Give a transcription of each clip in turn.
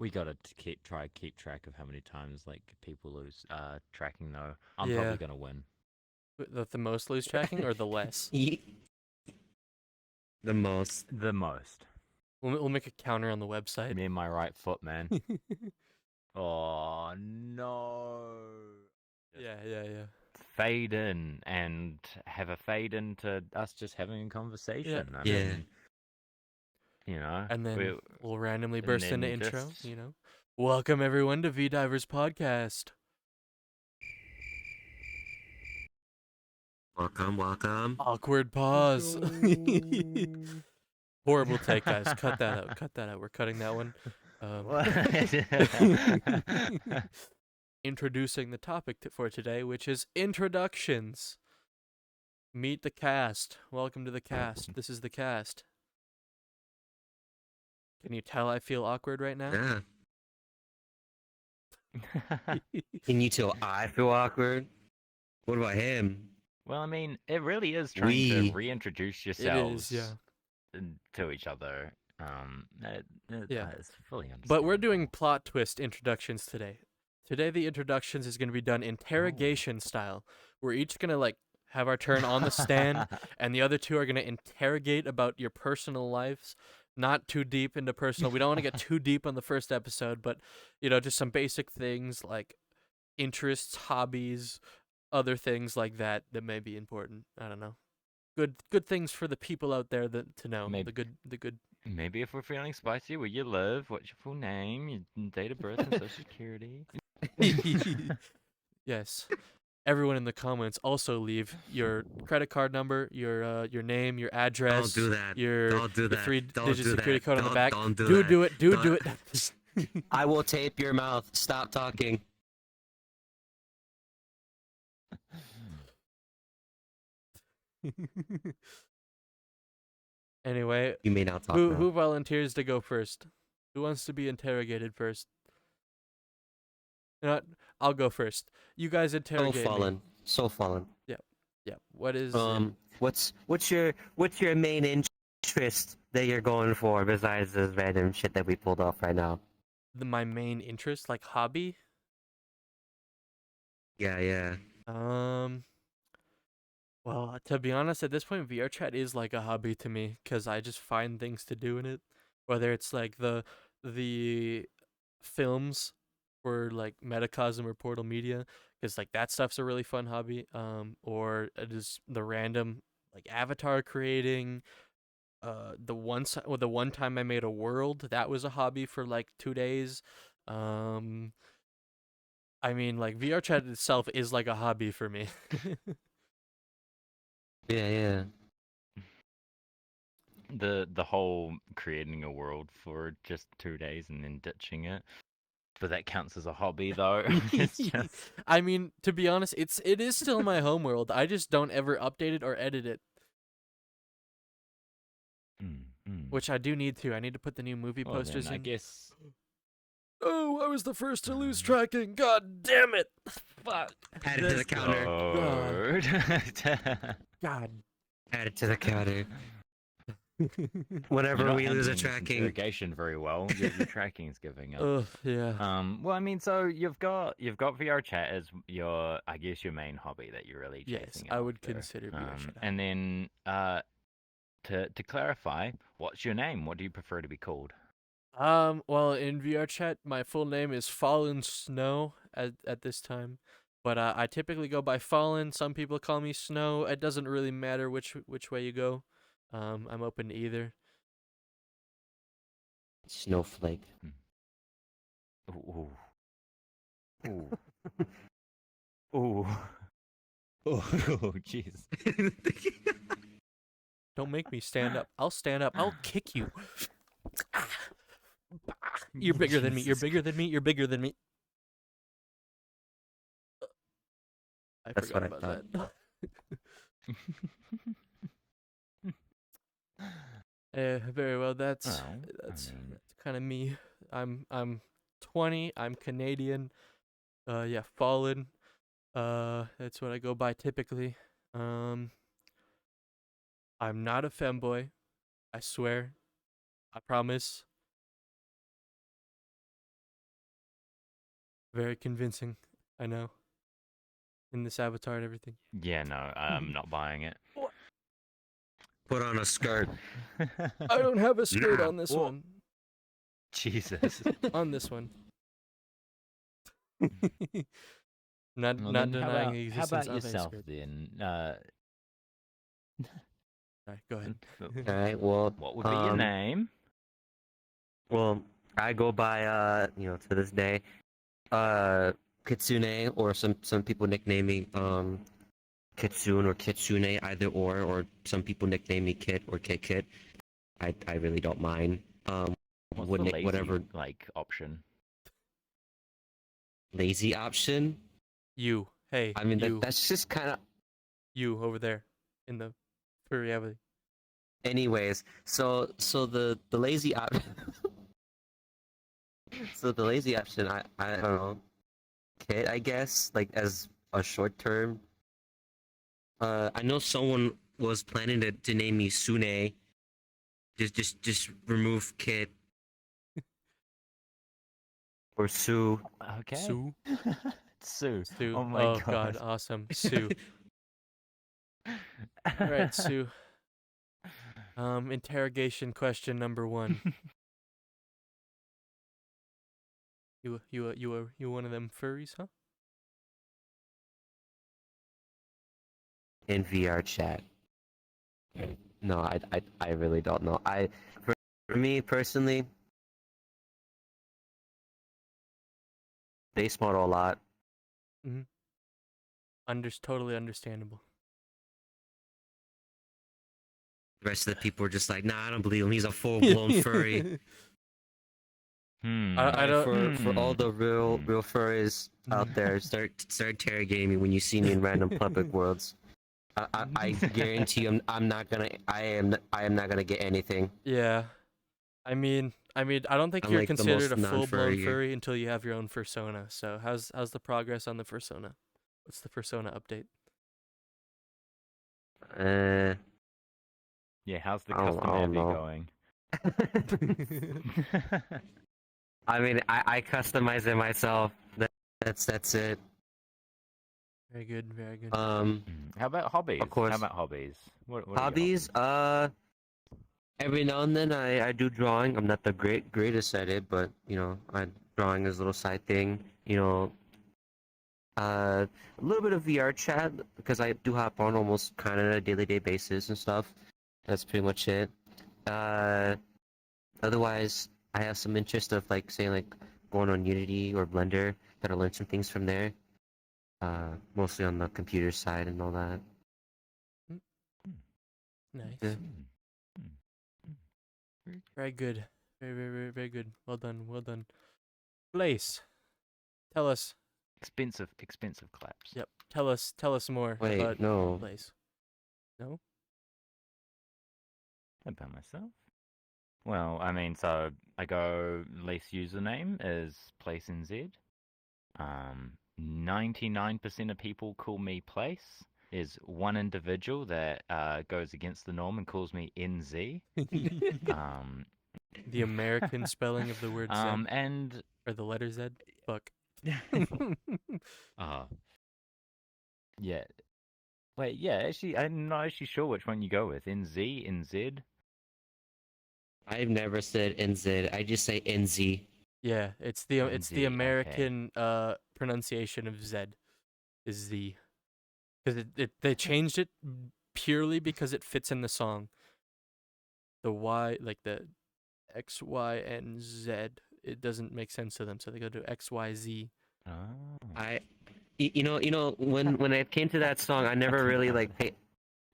We gotta keep track of how many times like people lose tracking though. I'm Yeah. probably gonna win. The most lose tracking or the less? The most. The most. We'll make a counter on the website. Me and my right foot, man. Oh no. Yeah. Fade in and have a fade into us just having a conversation. I Yeah. mean, you know, And then we'll randomly and burst into then intro, just- you know. Welcome everyone to V Divers Podcast. Welcome. Awkward pause. Horrible take, guys. Cut that out. Cut that out. We're cutting that one. Introducing the topic for today, which is introductions. Meet the cast. Welcome to the cast. This is the cast. Can you tell I feel awkward right now? Yeah. Can you tell I feel awkward? What about him? Well, I mean, it really is trying to reintroduce yourselves to each other. Yeah. It's fully understandable. But we're doing plot twist introductions today. Today the introductions is going to be done interrogation style. We're each going to like have our turn on the stand and the other two are going to interrogate about your personal lives. Not too deep into personal. We don't want to get too deep on the first episode, but you know, just some basic things like interests, hobbies, other things like that may be important. I don't know. Good things for the people out there to know. Maybe. The good. Maybe if we're feeling spicy, where you live, what's your full name, your date of birth, and social security. Yes. Everyone in the comments also leave your credit card number, your name, your address. Don't do that. Your Don't do that. 3-digit security code on the back. Don't do Dude, that. do it. Dude, do it. I will tape your mouth. Stop talking. Anyway, You may not talk now. who volunteers to go first? Who wants to be interrogated first? You know what? I'll go first. You guys interrogate me. So fallen. Yeah. What is What's your main interest that you're going for besides this random shit that we pulled off right now? my main interest, like hobby? Yeah. Well, to be honest, at this point, VRChat is like a hobby to me because I just find things to do in it. Whether it's like the films for like Metacosm or Portal Media, because like that stuff's a really fun hobby. Or it is the random like avatar creating. The one time I made a world, that was a hobby for like 2 days. I mean, like VRChat itself is like a hobby for me. Yeah. The whole creating a world for just 2 days and then ditching it. But that counts as a hobby, though. It's just... I mean, to be honest, it is still my homeworld. I just don't ever update it or edit it. Which I do need to. I need to put the new movie posters in. I guess. Oh, I was the first to lose tracking. God damn it! Fuck. Add it to the counter. God. Add it to the counter. Whenever we lose a tracking. Irrigation very well. Your tracking is giving up. Yeah. Well, I mean, so you've got VRChat as your, I guess, your main hobby that you're really chasing. Yes, I would consider VRChat. And then, to clarify, what's your name? What do you prefer to be called? Well, in VRChat, my full name is Fallen Snow at this time, but I typically go by Fallen. Some people call me Snow. It doesn't really matter which way you go. I'm open to either. Snowflake. Ooh. Ooh. Oh, jeez. Don't make me stand up. I'll stand up. I'll kick you. You're bigger than me. You're bigger than me. You're bigger than me. That's forgot what I about that. Very well. That's kind of me. I'm 20. I'm Canadian. Yeah, Fallen. That's what I go by typically. I'm not a femboy. I swear. I promise. Very convincing. I know. In this avatar and everything. Yeah, no, I'm not buying it. Put on a skirt. I don't have a skirt Nah. on this Whoa. one. Jesus. On this one. not Well, not then denying the how existence about of yourself a skirt. then? Alright, go ahead. All right. Well, What would be your name? Well, I go by to this day, Kitsune, or some people nickname me Kitsune or Kitsune, either or some people nickname me Kit or Kit Kit. I really don't mind. What's the lazy whatever option? lazy option. You. Hey. I mean you. that's just kind of. You over there in the furry reality. Anyways, so the lazy option. So the lazy option, I don't know, Kit, I guess, like as a short term. I know someone was planning to name me Sune. Just remove Kit or Sue. Okay. Sue. Sue. Sue. Oh my God, awesome. Sue. Alright, Sue. Interrogation question number 1. You one of them furries, huh? In VRChat. No, I really don't know. For me personally, they smart a lot. Totally understandable. The rest of the people are just like, nah, I don't believe him. He's a full blown furry. I don't. For all the real furries out there, start interrogating me when you see me in random public worlds. I guarantee you, I am not gonna get anything. Yeah. I mean, I don't think I'm you're like the considered a most full-blown non-furry. furry until you have your own fursona. So how's the progress on the fursona? What's the fursona update? Yeah, how's the I custom don't Evie know. going? I mean, I customize it myself. That's it. Very good, very good. How about hobbies? Of course. How about hobbies? What are your Hobbies? Every now and then I do drawing. I'm not the greatest at it, but drawing is a little side thing. A little bit of VR chat because I do hop on almost kind of a daily basis and stuff. That's pretty much it. Otherwise, I have some interest of like going on Unity or Blender. Gotta learn some things from there. Mostly on the computer side and all that. Nice. Yeah. Very good. Very good. Well done, well done. Blaze, tell us. expensive claps? Yep. Tell us more Wait, about no. Blaze. No? About myself? Well, I mean, so I go least username is PlaceNZ. 99% of people call me Place. There's one individual that goes against the norm and calls me NZ. The American spelling of the word Z. And Or the letter Z. Fuck. yeah. Wait, yeah, actually, I'm not actually sure which one you go with. NZ, NZ. I've never said NZ. I just say NZ. Yeah, it's the NZ, American pronunciation of Z is Z. Because they changed it purely because it fits in the song. The Y, like the X, Y, and Z, it doesn't make sense to them, so they go to X, Y, Z. Oh. When it came to that song, I never really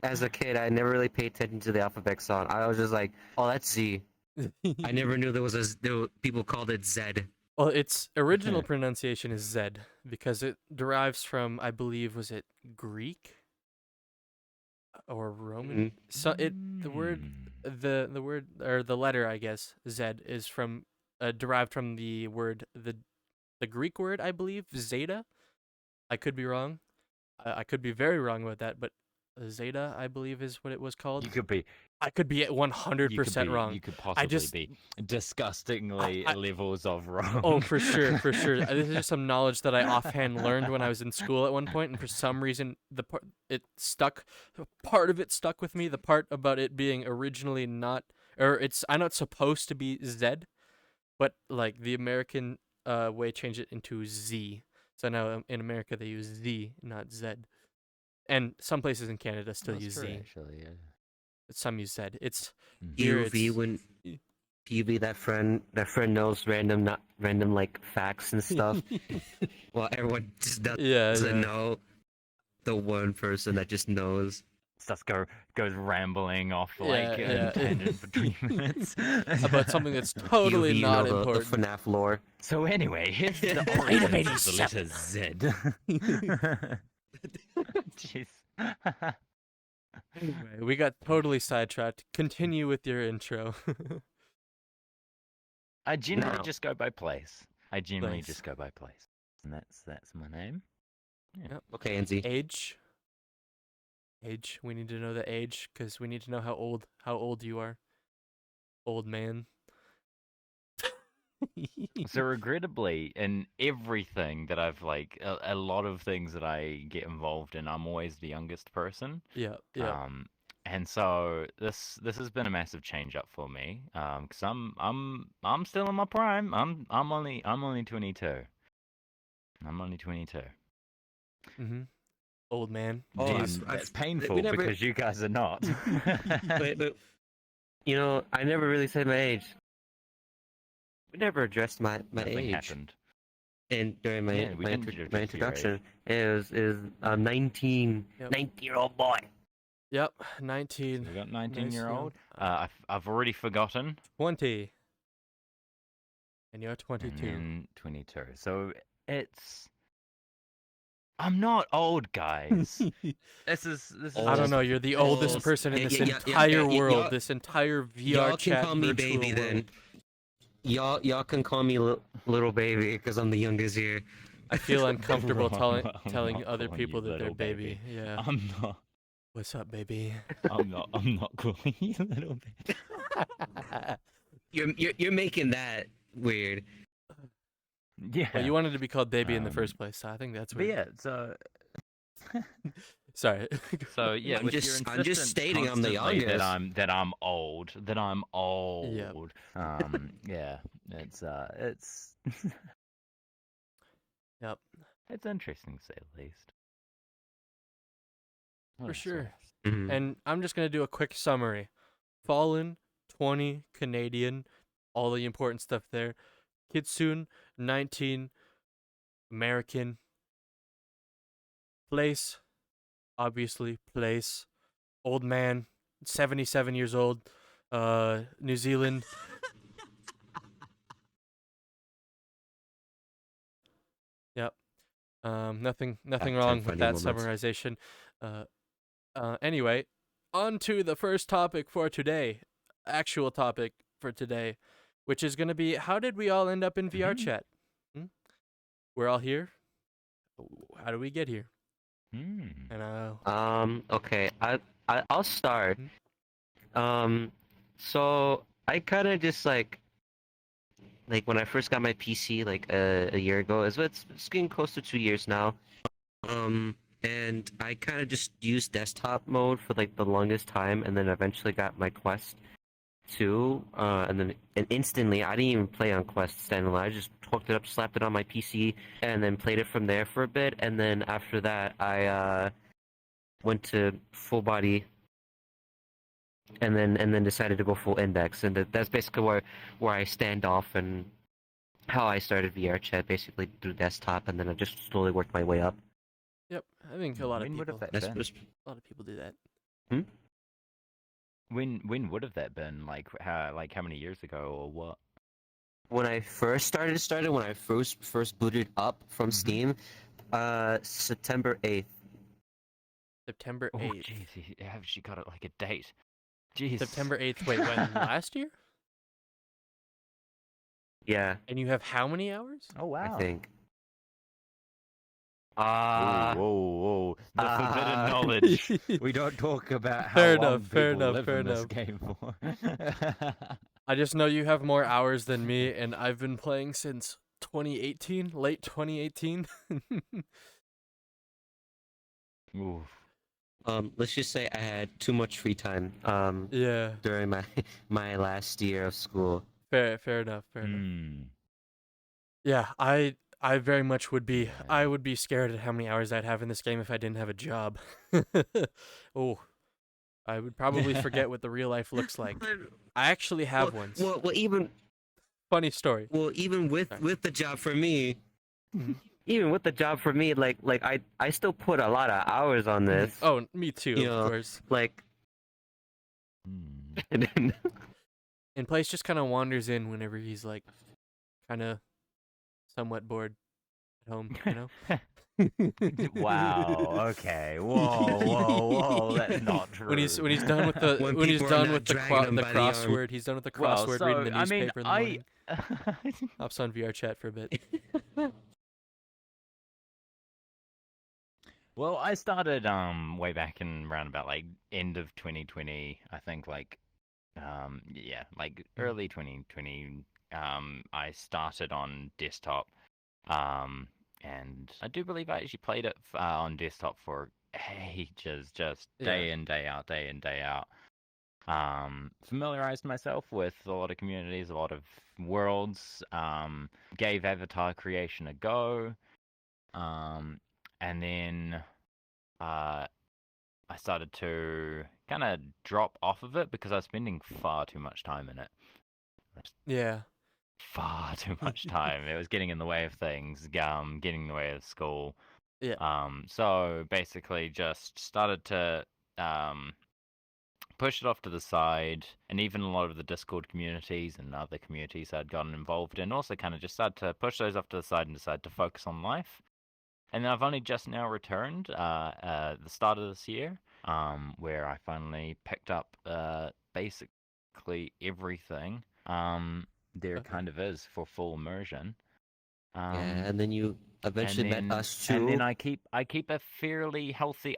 as a kid, I never really paid attention to the alphabet song. I was just like, oh, that's Z. I never knew people called it Z. Well, its original pronunciation is Z because it derives from, I believe, was it Greek or Roman? So the word or the letter, I guess, Z is from derived from the word the Greek word, I believe, zeta. I could be wrong. I could be very wrong about that, but zeta, I believe, is what it was called. You could be I could be at 100% wrong. You could possibly just- be disgustingly I- levels of wrong. Oh, for sure, for sure. This is just some knowledge that I offhand learned when I was in school at one point, and for some reason, part of it stuck with me. The part about it being originally not, or I know it's supposed to be Z, but like the American way changed it into Z. So now in America they use Z, not Z, and some places in Canada still That's use true, Z. actually, yeah. Some use Z. It's Mhm. here. when PUV, that friend knows random like facts and stuff. Well, everyone just doesn't know the one person that just knows. Stuff goes rambling off Yeah, like yeah. tangent for 20 minutes about something that's totally PUV, not the important. FNAF lore. So anyway, here's the Wait a origins minute, of the letter Z. Jeez. Anyway, we got totally sidetracked. Continue with your intro. I generally Now- just go by place. I generally Place. just go by place, and that's my name. Okay, Enzi. Age. We need to know the age because we need to know how old you are. Old man. So regrettably, in everything that I've like, a lot of things that I get involved in, I'm always the youngest person. Yeah. And so this has been a massive change up for me. 'Cause I'm still in my prime. I'm only 22. I'm only 22. Mm-hmm. Old man. Oh, Jeez. I've- That's painful we never- because you guys are not. But you know, I never really said my age. We never addressed my Nothing age. happened. And during my Yeah, we didn't address your introduction, is a 19-year-old boy. Yep. So 19. we got 19-year-old. young. I've already forgotten. 20. And you're 22. And then 22. So it's. I'm not old, guys. This is. I don't know. You're the oldest old. person in Yeah, this yeah, yeah, entire yeah, world. y'all- This entire VR Y'all chat can call me virtual baby then. world. Y'all can call me little baby because I'm the youngest here. I feel uncomfortable Wrong. I'm telling not other calling you people that they're little baby. baby. Yeah. I'm not. What's up, baby? I'm not calling you little bit. You're making that weird. Yeah. Well, you wanted to be called baby in the Um, first place, so I think that's But weird. yeah, so Sorry. so yeah, I'm with your just insistence stating I'm the constantly youngest. that I'm old. Yeah, it's Yep. it's interesting to say the least. What For else, sure. what else? Mhm. And I'm just gonna do a quick summary. Fallen, 20, Canadian, all the important stuff there. Kitsune, 19, American. Place, obviously, place. Old man, 77 years old. New Zealand. Yep. Nothing Had wrong with funny that moments. summarization. Anyway, on to the first topic for today. Actual topic for today, which is going to be how did we all end up in VRChat? We're all here. How do we get here? And Okay. I'll start. Mhm. So I kind of just like when I first got my PC like a year ago. It's getting close to 2 years now. And I kind of just used desktop mode for like the longest time, and then eventually got my Quest 2. And instantly I didn't even play on Quest standalone. I just hooked it up, slapped it on my PC, and then played it from there for a bit. And then after that, I went to full body, and then decided to go full index, and that's basically where I stand off and how I started VRChat, basically through desktop, and then I just slowly worked my way up. Yep, I think a lot of When would people. have that been? A lot of people do that. When would have that been? Like how many years ago or what? When I first started when I first booted up from Steam, September 8th. September Oh 8th. jeez, you actually got it like a date. Jeez. September 8th. Wait, when? Last year? Yeah, And you have how many hours? Oh wow. I think. Whoa, whoa. The forbidden Ah. knowledge. We don't talk about how Fair long enough, fair people enough, live fair in this enough. game for. I just know you have more hours than me, and I've been playing since 2018, late 2018. Oof. Let's just say I had too much free time Yeah, during my my last year of school. fair enough, fair enough. Hmm. Yeah, I very much would be. Yeah. I would be scared at how many hours I'd have in this game if I didn't have a job. Oh, I would probably forget what the real life looks like. I actually have one. Well, even Funny story. with Sorry. the job for me, Mhm. even with the job for me, like I still put a lot of hours on this. Oh, me too, You of know, course. like, Hmm. and then, And Place just kind of wanders in whenever he's like, kind of somewhat bored at home, you know. Wow. Okay. Whoa. That's not true. When he's done with the When when he's people are done not with the dragging him the by the arm. crossword, he's done with the Well, crossword, so reading the I mean, newspaper in the morning. I. Hops on VRChat for a bit. Well, I started way back in around about like end of 2020, I think like like early 2020 I started on desktop and I do believe I actually played it on desktop for ages, just Yeah. day in day out, day in day out. Familiarized myself with a lot of communities, a lot of worlds, gave avatar creation a go. And then I started to kind of drop off of it because I was spending far too much time in it. Yeah. Far too much time. It was getting in the way of things, getting in the way of school. Yeah. So basically just started to push it off to the side, and even a lot of the Discord communities and other communities I'd gotten involved in also kind of just started to push those off to the side and decide to focus on life. And then I've only just now returned the start of this year, where I finally picked up basically everything there Okay. kind of is for full immersion. yeah, Um, and then you eventually met us too. and then I keep a fairly healthy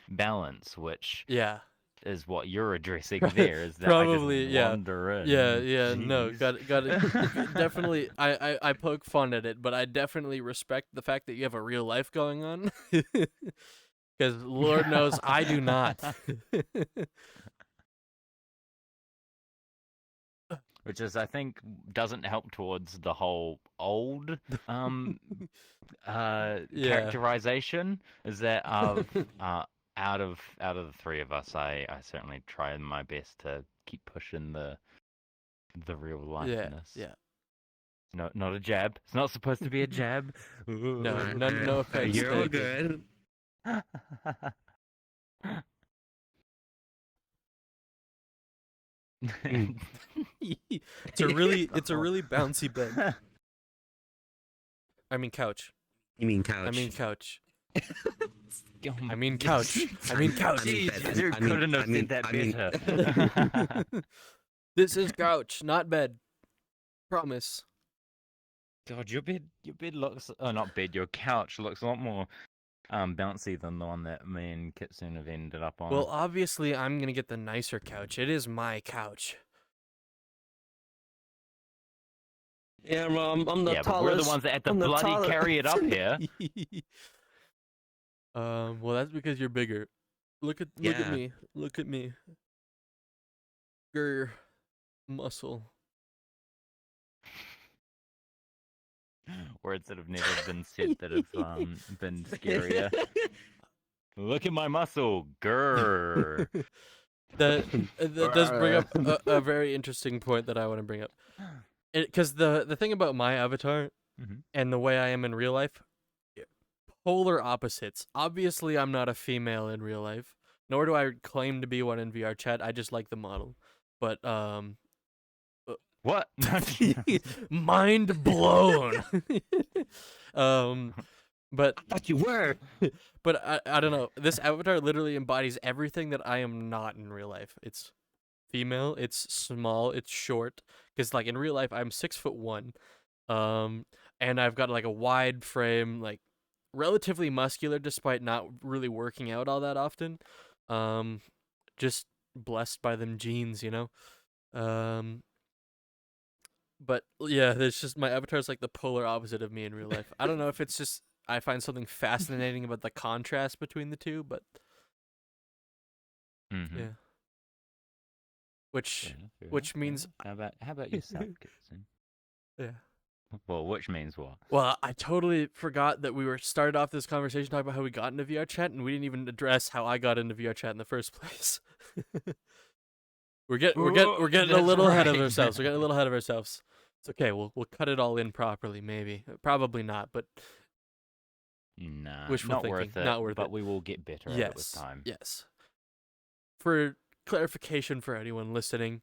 balance, which Yeah. is what you're addressing there. Is that Probably, I just yeah. wander in? Yeah, no, Jeez. got it. Definitely, I poke fun at it, but I definitely respect the fact that you have a real life going on. Because Lord knows I do not. Which is, I think, doesn't help towards the whole old Yeah. characterization. Is that of out of the three of us, I certainly try my best to keep pushing the real Yeah, lifeness. yeah. No, not a jab. It's not supposed to be a jab. No, no offense. You're all thank you. good. It's a really bouncy bed. I mean couch. You mean couch? I mean couch. Oh I my- mean couch. I mean couch. Jeez, you I mean- couldn't have I mean- said that I mean- better. This is couch, not bed. Promise. God, your bed looks, oh, not bed, your couch looks a lot more bouncy than the one that me and Kitsune have ended up on. Well, obviously I'm gonna get the nicer couch. It is my couch. Yeah, I'm the yeah, tallest. but we're the ones that had to I'm the bloody tallest. carry it up here. Well, that's because you're bigger. Look at Yeah. me. Look at me. Grr. Muscle. Words that have never been said that have been scarier. Look at my muscle, grr. That does bring up a very interesting point that I want to bring up. Because the thing about my avatar Mhm. and the way I am in real life, polar opposites. Obviously, I'm not a female in real life, nor do I claim to be one in VRChat. I just like the model. But What? mind blown. But I thought you were. but I don't know. This avatar literally embodies everything that I am not in real life. It's female. It's small. It's short. Because like in real life, I'm 6'1", And I've got like a wide frame, like relatively muscular despite not really working out all that often. Um, just blessed by them genes, you know. Um, but yeah, there's just my avatar's like the polar opposite of me in real life. I don't know if it's just I find something fascinating about the contrast between the two, but Mm-hmm. yeah. Which Fair which enough, fair means enough. How about yourself, Gibson? yeah. Well, which means what? Well, I totally forgot that we were started off this conversation talking about how we got into VRChat, and we didn't even address how I got into VRChat in the first place. We're getting a That's little ahead of right. ourselves. We're getting a little ahead of ourselves. It's okay. We'll cut it all in properly, maybe. Probably not, but Nah, wishful not thinking. worth it. Not worth But it. we will get better at it with Yes. time. Yes. For clarification for anyone listening,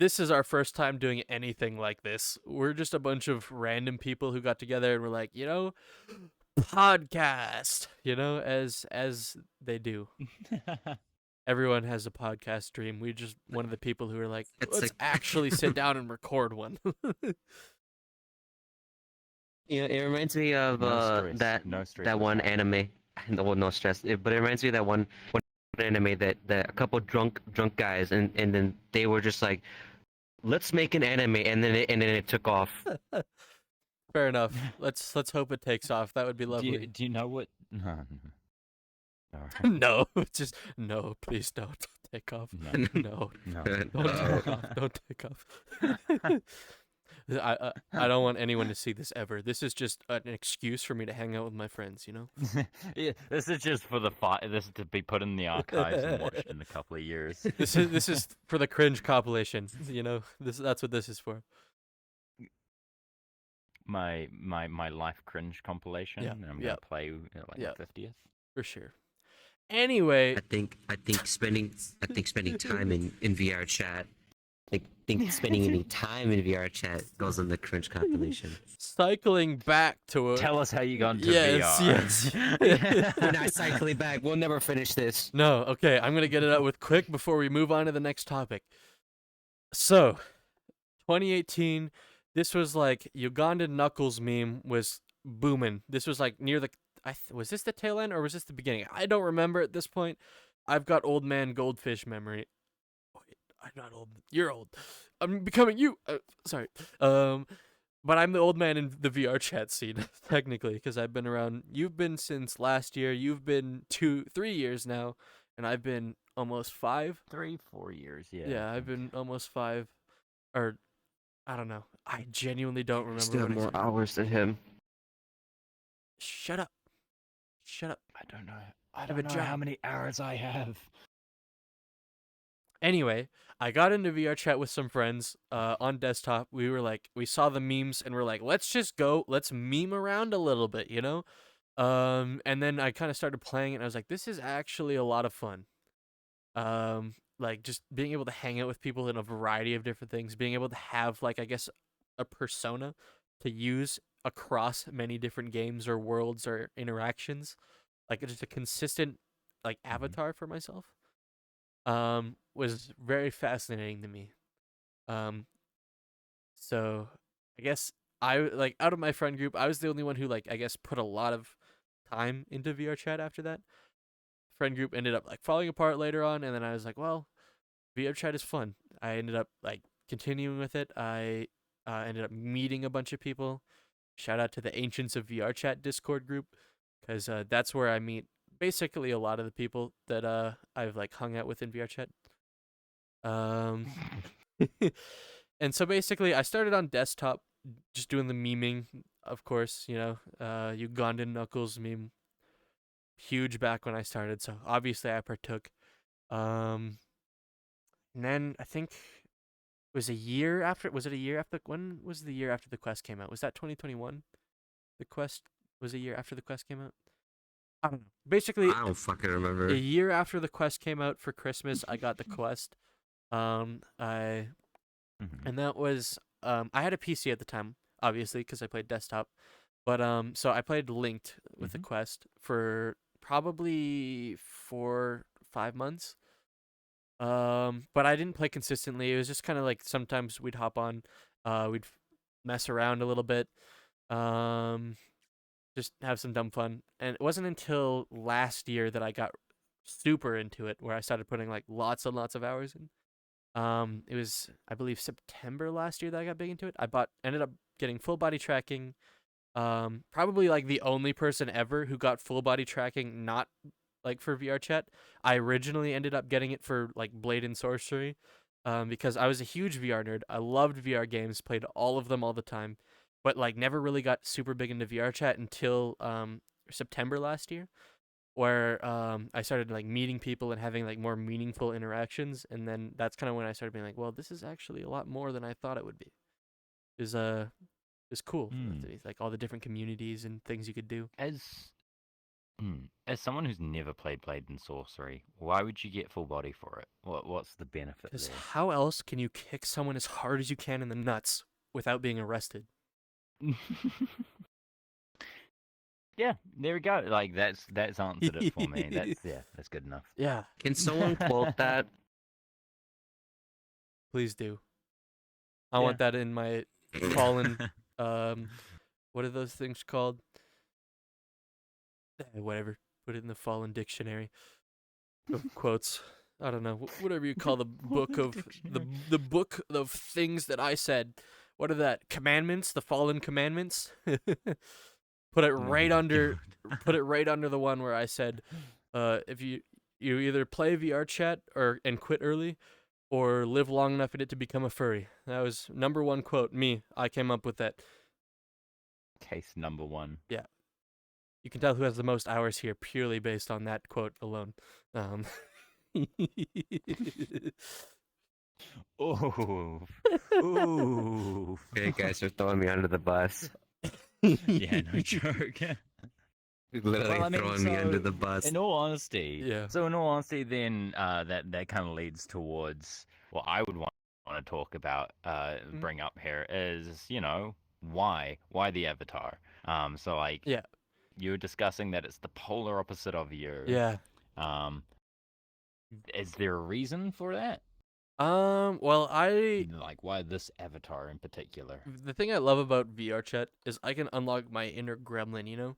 this is our first time doing anything like this. We're just a bunch of random people who got together and were like, podcast, as they do. Everyone has a podcast dream. We just one of the people who are like, It's let's like actually sit down and record one. Yeah, it reminds me of No stress. that No stress that with one that. anime. Well, no stress. But it reminds me of that one anime that a couple drunk guys and then they were just like, let's make an anime, and then it took off. Fair enough. Let's hope it takes off. That would be lovely. Do you know what? No. No, just no, please don't take off. No. No, No. don't take off. Don't take off. I don't want anyone to see this ever. This is just an excuse for me to hang out with my friends, you know? Yeah, this is just for the This is to be put in the archives and watched in a couple of years. This is for the cringe compilation, you know? That's what this is for. My life cringe compilation. Yeah, And I'm yeah, gonna play like yeah. the 50th. For sure. Anyway, I think spending time in VR chat, spending any time in VR chat goes on the cringe compilation. cycling back to it. Tell us how you got into Yes, VR. yes. We're not cycling back. We'll never finish this. No, okay, I'm gonna get it out with quick before we move on to the next topic. So, 2018, this was like Ugandan Knuckles meme was booming. This was like near the was this the tail end or was this the beginning? I don't remember at this point. I've got old man goldfish memory. Wait, I'm not old. You're old. I'm becoming you. Sorry. But I'm the old man in the VR chat scene technically because I've been around. You've been since last year. You've been 3 years now, and I've been almost 5. 3-4 years, yeah. Yeah, I've been almost 5, or I don't know. I genuinely don't remember. Still have what I more said. hours than him. Shut up. Shut up. I don't know. I I have a don't know how job. many hours I have. Anyway, I got into VR chat with some friends on desktop. We were like, we saw the memes and we're like, let's just go, let's meme around a little bit, you know? And then I kind of started playing it and I was like, this is actually a lot of fun. Like just being able to hang out with people in a variety of different things, being able to have like, I guess, a persona to use across many different games or worlds or interactions, like just a consistent like avatar for myself. Was very fascinating to me. So I guess I like out of my friend group, I was the only one who like I guess put a lot of time into VR chat after that. Friend group ended up like falling apart later on, and then I was like, well, VR chat is fun. I ended up like continuing with it. I ended up meeting a bunch of people. Shout out to the Ancients of VR chat Discord group, because that's where I meet basically a lot of the people that I've like hung out with in VR chat. And so basically, I started on desktop, just doing the memeing, of course. Ugandan Knuckles meme, huge back when I started. So obviously, I partook. And then I think it was a year after. Was it a year after? When was the year after the quest came out? Was that 2021? The quest was a year after the quest came out. I don't know. Basically, I don't fucking remember. a year after the quest came out for Christmas, I got the quest. I and that was I had a PC at the time, obviously, because I played desktop. But so I played Linked with the quest for probably 4-5 months. But I didn't play consistently. It was just kind of like sometimes we'd hop on, we'd mess around a little bit, um, just have some dumb fun. And it wasn't until last year that I got super into it, where I started putting like lots and lots of hours in. It was, I believe, September last year that I got big into it. Ended up getting full body tracking. Probably like the only person ever who got full body tracking, not like for VRChat. I originally ended up getting it for like Blade and Sorcery, because I was a huge VR nerd. I loved VR games, played all of them all the time, but like never really got super big into VRChat until September last year, where I started like meeting people and having like more meaningful interactions, and then that's kind of when I started being like, well, this is actually a lot more than I thought it would be. Is is cool. Hmm. Like all the different communities and things you could do. As as someone who's never played Blade and Sorcery, why would you get full body for it? What's the benefit Because there? how else can you kick someone as hard as you can in the nuts without being arrested? Yeah, there we go. Like that's answered it for me. That's good enough. Yeah, Can someone quote that? please do. I Yeah. want that in my fallen. What are those things called? Whatever. Put it in the fallen dictionary of quotes. I don't know. Whatever you call the book Fallen of dictionary. the book of things that I said. What are that? Commandments? The fallen commandments? Put it Oh right my under God. put it right under the one where I said, if you either play VR chat and quit early, or live long enough in it to become a furry. That was number one quote. Me, I came up with that. Case number one. Yeah, you can tell who has the most hours here purely based on that quote alone. Um, Ooh. Ooh. Okay, guys are throwing me under the bus. Yeah, no joke. Literally Well, I mean, throwing me under so the bus. in all honesty, Yeah. then that kind of leads towards what I would want to talk about, bring up here is, why the Avatar? So like Yeah. you were discussing that it's the polar opposite of you. Yeah. Um, is there a reason for that? Well, Like why this Avatar in particular? the thing I love about VR chat is I can unlock my inner gremlin, you know?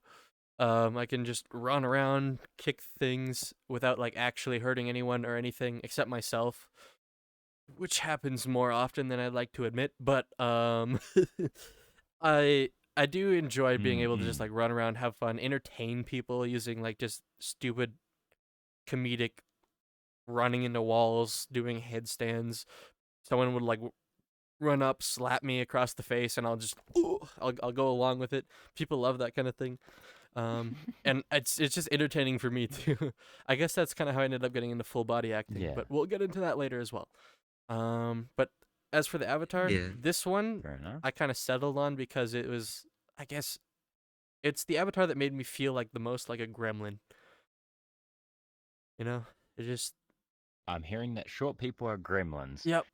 I can just run around, kick things without like actually hurting anyone or anything except myself, which happens more often than I'd like to admit, but I do enjoy being able to just Mm-mm. like run around, have fun, entertain people using like just stupid comedic running into walls, doing headstands. Someone would like run up, slap me across the face, and I'll just I'll go along with it. People love that kind of thing. And it's just entertaining for me too. I guess that's kind of how I ended up getting into full body acting, Yeah. but we'll get into that later as well. But as for the Avatar, Yeah. this one Fair enough. I kind of settled on because it was, I guess, it's the Avatar that made me feel like the most like a gremlin. You know, it just I'm hearing that short people are gremlins. yep.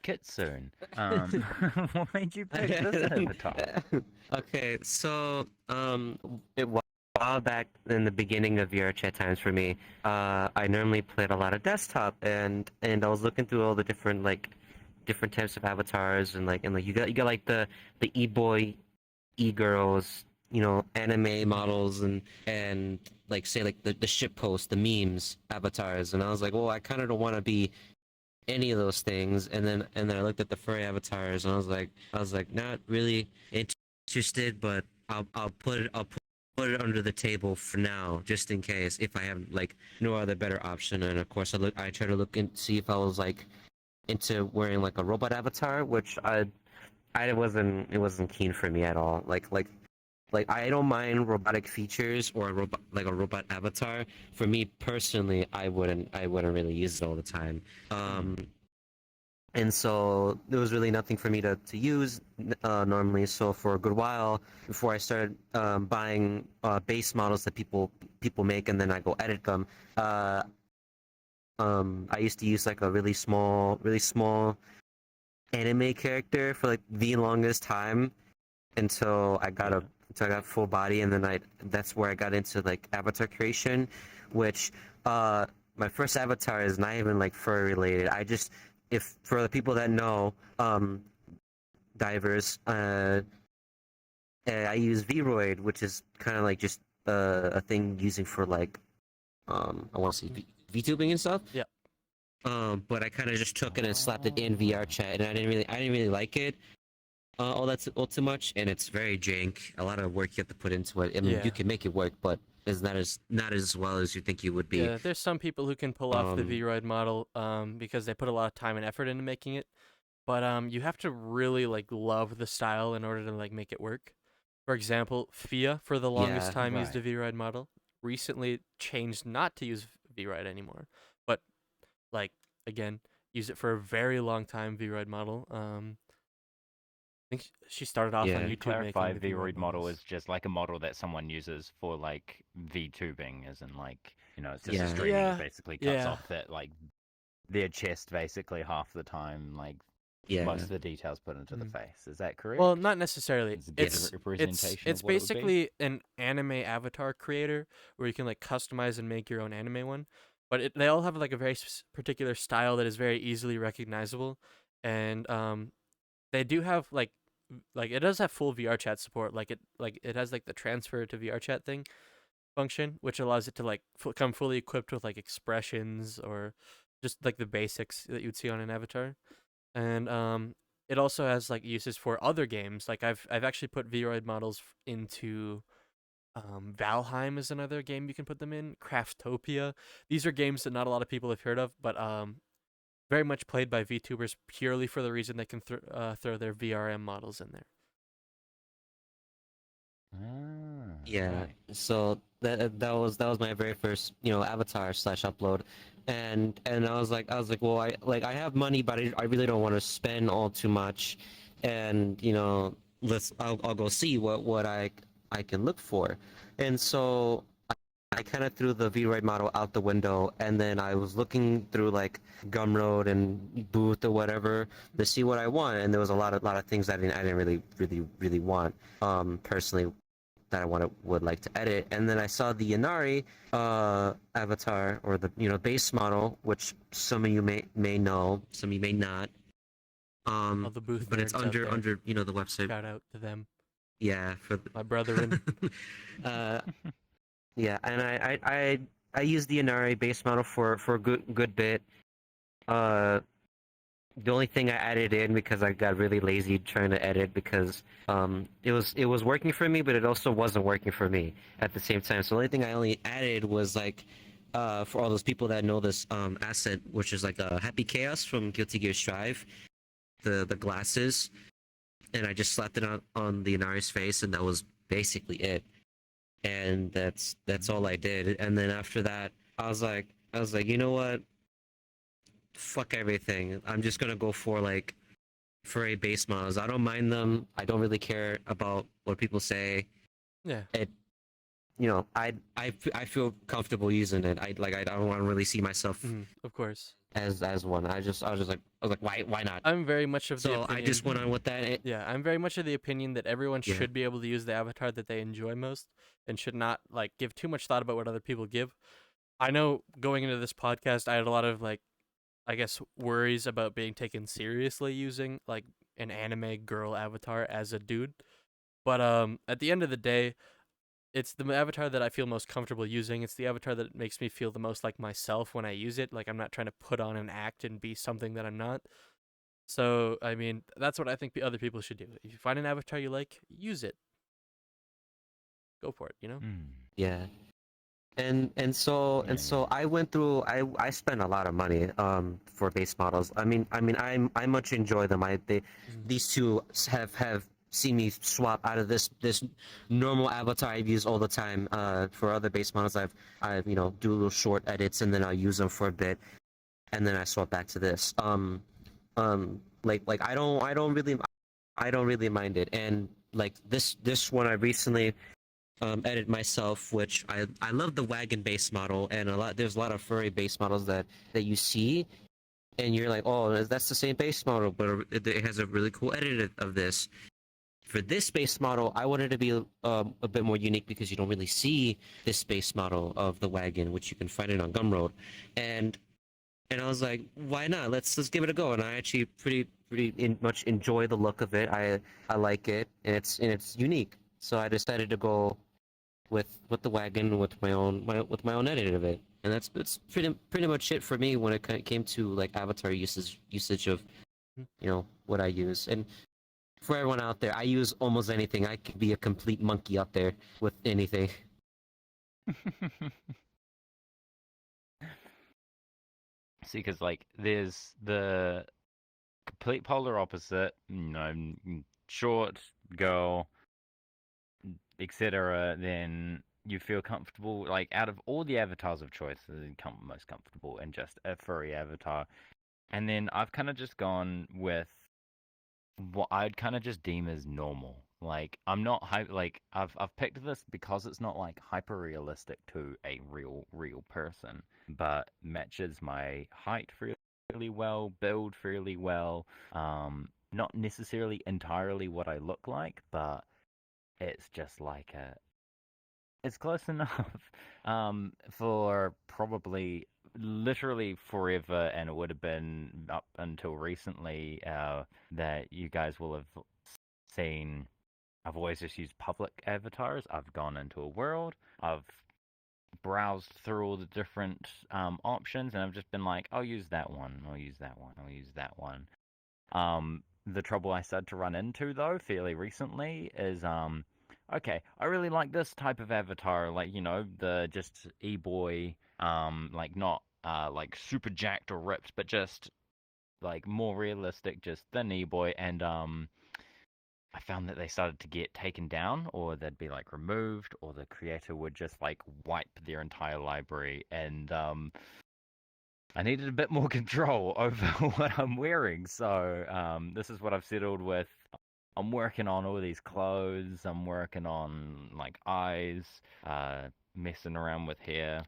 Kitsune. What made you pick this Avatar? Okay, so it was a while back in the beginning of VRChat times for me. I normally played a lot of desktop, and I was looking through all the different types of avatars, and you got like the e-boy, e-girls, anime models, and like say like the ship post, the memes avatars, and I was like, well, I kind of don't want to be any of those things. And then I looked at the furry avatars, and I was like not really interested, but I'll put it under the table for now, just in case, if I have like no other better option. And of course I try to look and see if I was like into wearing like a robot avatar, which I wasn't, it wasn't keen for me at all. Like I don't mind robotic features or a robot avatar. For me personally, I wouldn't really use it all the time. Um, and so there was really nothing for me to use normally. So for a good while before I started buying base models that people make, and then I go edit them. Uh, I used to use like a really small anime character for like the longest time until I got full body, and then that's where I got into like avatar creation, which my first avatar is not even like furry related. If for the people that know, diverse. I use Vroid, which is kind of like just a thing using for like I want to say VTubing and stuff. Yeah. But I kind of just took it and slapped it in VRChat, and I didn't really like it all too much, and it's very jank. A lot of work you have to put into it. I mean, Yeah. you can make it work, but it's not as well as you think you would be. Yeah, there's some people who can pull off the Um, Vroid model because they put a lot of time and effort into making it. But you have to really like love the style in order to like make it work. For example, Fia for the longest yeah, time used a Right. Vroid model. Recently changed not to use Vroid anymore. But like again, use it for a very long time Vroid model. I think she started off on yeah, To YouTube making clarify, the Vroid VRoid model models. is just like a model that someone uses for like VTubing, as in like, it's just a yeah, streamer that Yeah. basically cuts Yeah. off that like their chest basically half the time, like most yeah, of the details put into the Mm. face. Is that Well, correct? not necessarily. Is a good It's representation it's of what it would be? basically an anime avatar creator where you can like customize and make your own anime one. But they all have like a very particular style that is very easily recognizable, and they do have like it does have full VRChat support. Like it has like the transfer to VRChat thing function, which allows it to like come fully equipped with like expressions or just like the basics that you'd see on an avatar. And it also has like uses for other games. Like I've actually put Vroid models into Valheim is another game you can put them in. Craftopia. These are games that not a lot of people have heard of, but very much played by VTubers purely for the reason they can throw their VRM models in there. yeah. Right. So that was my very first avatar slash upload, and I was like, well, I have money, but I really don't want to spend all too much, and I'll go see what I can look for, and so I kind of threw the V-Ride model out the window, and then I was looking through like Gumroad and Booth or whatever to see what I want, and there was a lot of things I didn't really want personally that would like to edit, and then I saw the Inari avatar or the base model, which some of you may know, some of you may not. All the booth But it's nerds out there, under the website. shout out to them, Yeah, for my brethren. uh yeah, and I used the Inari base model for a good bit. Uh, the only thing I added in because I got really lazy trying to edit because it was working for me, but it also wasn't working for me at the same time. So the only thing I only added was like for all those people that know this asset, which is like a Happy Chaos from Guilty Gear Strive, the glasses, and I just slapped it on the Inari's face, and that was basically it. And that's all I did. And then after that, I was like, you know what? Fuck everything. I'm just gonna go for a base models. I don't mind them. I don't really care about what people say. Yeah. It, I feel comfortable using it. I don't want to really see myself Of course. as one. I was like, why not? I'm very much of the So opinion. I just went on with that. Yeah, I'm very much of the opinion that everyone Yeah. should be able to use the avatar that they enjoy most and should not like give too much thought about what other people give. I know going into this podcast I had a lot of like I guess worries about being taken seriously using like an anime girl avatar as a dude. But at the end of the day, it's the avatar that I feel most comfortable using. It's the avatar that makes me feel the most like myself when I use it. Like I'm not trying to put on an act and be something that I'm not. So, I mean, that's what I think other people should do. If you find an avatar you like, use it. Go for it, you know? Yeah. And so I went through I spent a lot of money for base models. I much enjoy them. These two have seen me swap out of this normal avatar I've used all the time. For other base models I've do little short edits and then I'll use them for a bit and then I swap back to this. Like I don't really mind it. And like this one I recently edit myself, which I love the wagon base model, and there's a lot of furry base models that you see, and you're like, oh, that's the same base model, but it has a really cool edit of this. For this base model, I wanted to be a bit more unique because you don't really see this base model of the wagon, which you can find it on Gumroad, and and I was like, why not? Let's give it a go. And I actually much enjoy the look of it. I like it, and it's unique. So I decided to go with the wagon with my own edit of it, and that's pretty much it for me when it came to like avatar usage of what I use. And for everyone out there, I use almost anything. I could be a complete monkey out there with anything. See, because like there's the complete polar opposite, short girl, etc. Then you feel comfortable, like out of all the avatars of choice, most comfortable in just a furry avatar. And then I've kind of just gone with what I'd kind of just deem as normal. Like I'm not like I've picked this because it's not like hyper realistic to a real person, but matches my height fairly well, build fairly well. Not necessarily entirely what I look like, but it's just like it's close enough for probably literally forever, and it would have been up until recently that you guys will have seen. I've always just used public avatars. I've gone into a world. I've browsed through all the different options, and I've just been like, I'll use that one. I'll use that one. I'll use that one. The trouble I started to run into though fairly recently is okay, I really like this type of avatar, like the just e-boy, like not like super jacked or ripped, but just like more realistic, just thin e-boy, and I found that they started to get taken down, or they'd be like removed, or the creator would just like wipe their entire library, and I needed a bit more control over what I'm wearing. So this is what I've settled with. I'm working on all these clothes. I'm working on like eyes, messing around with hair.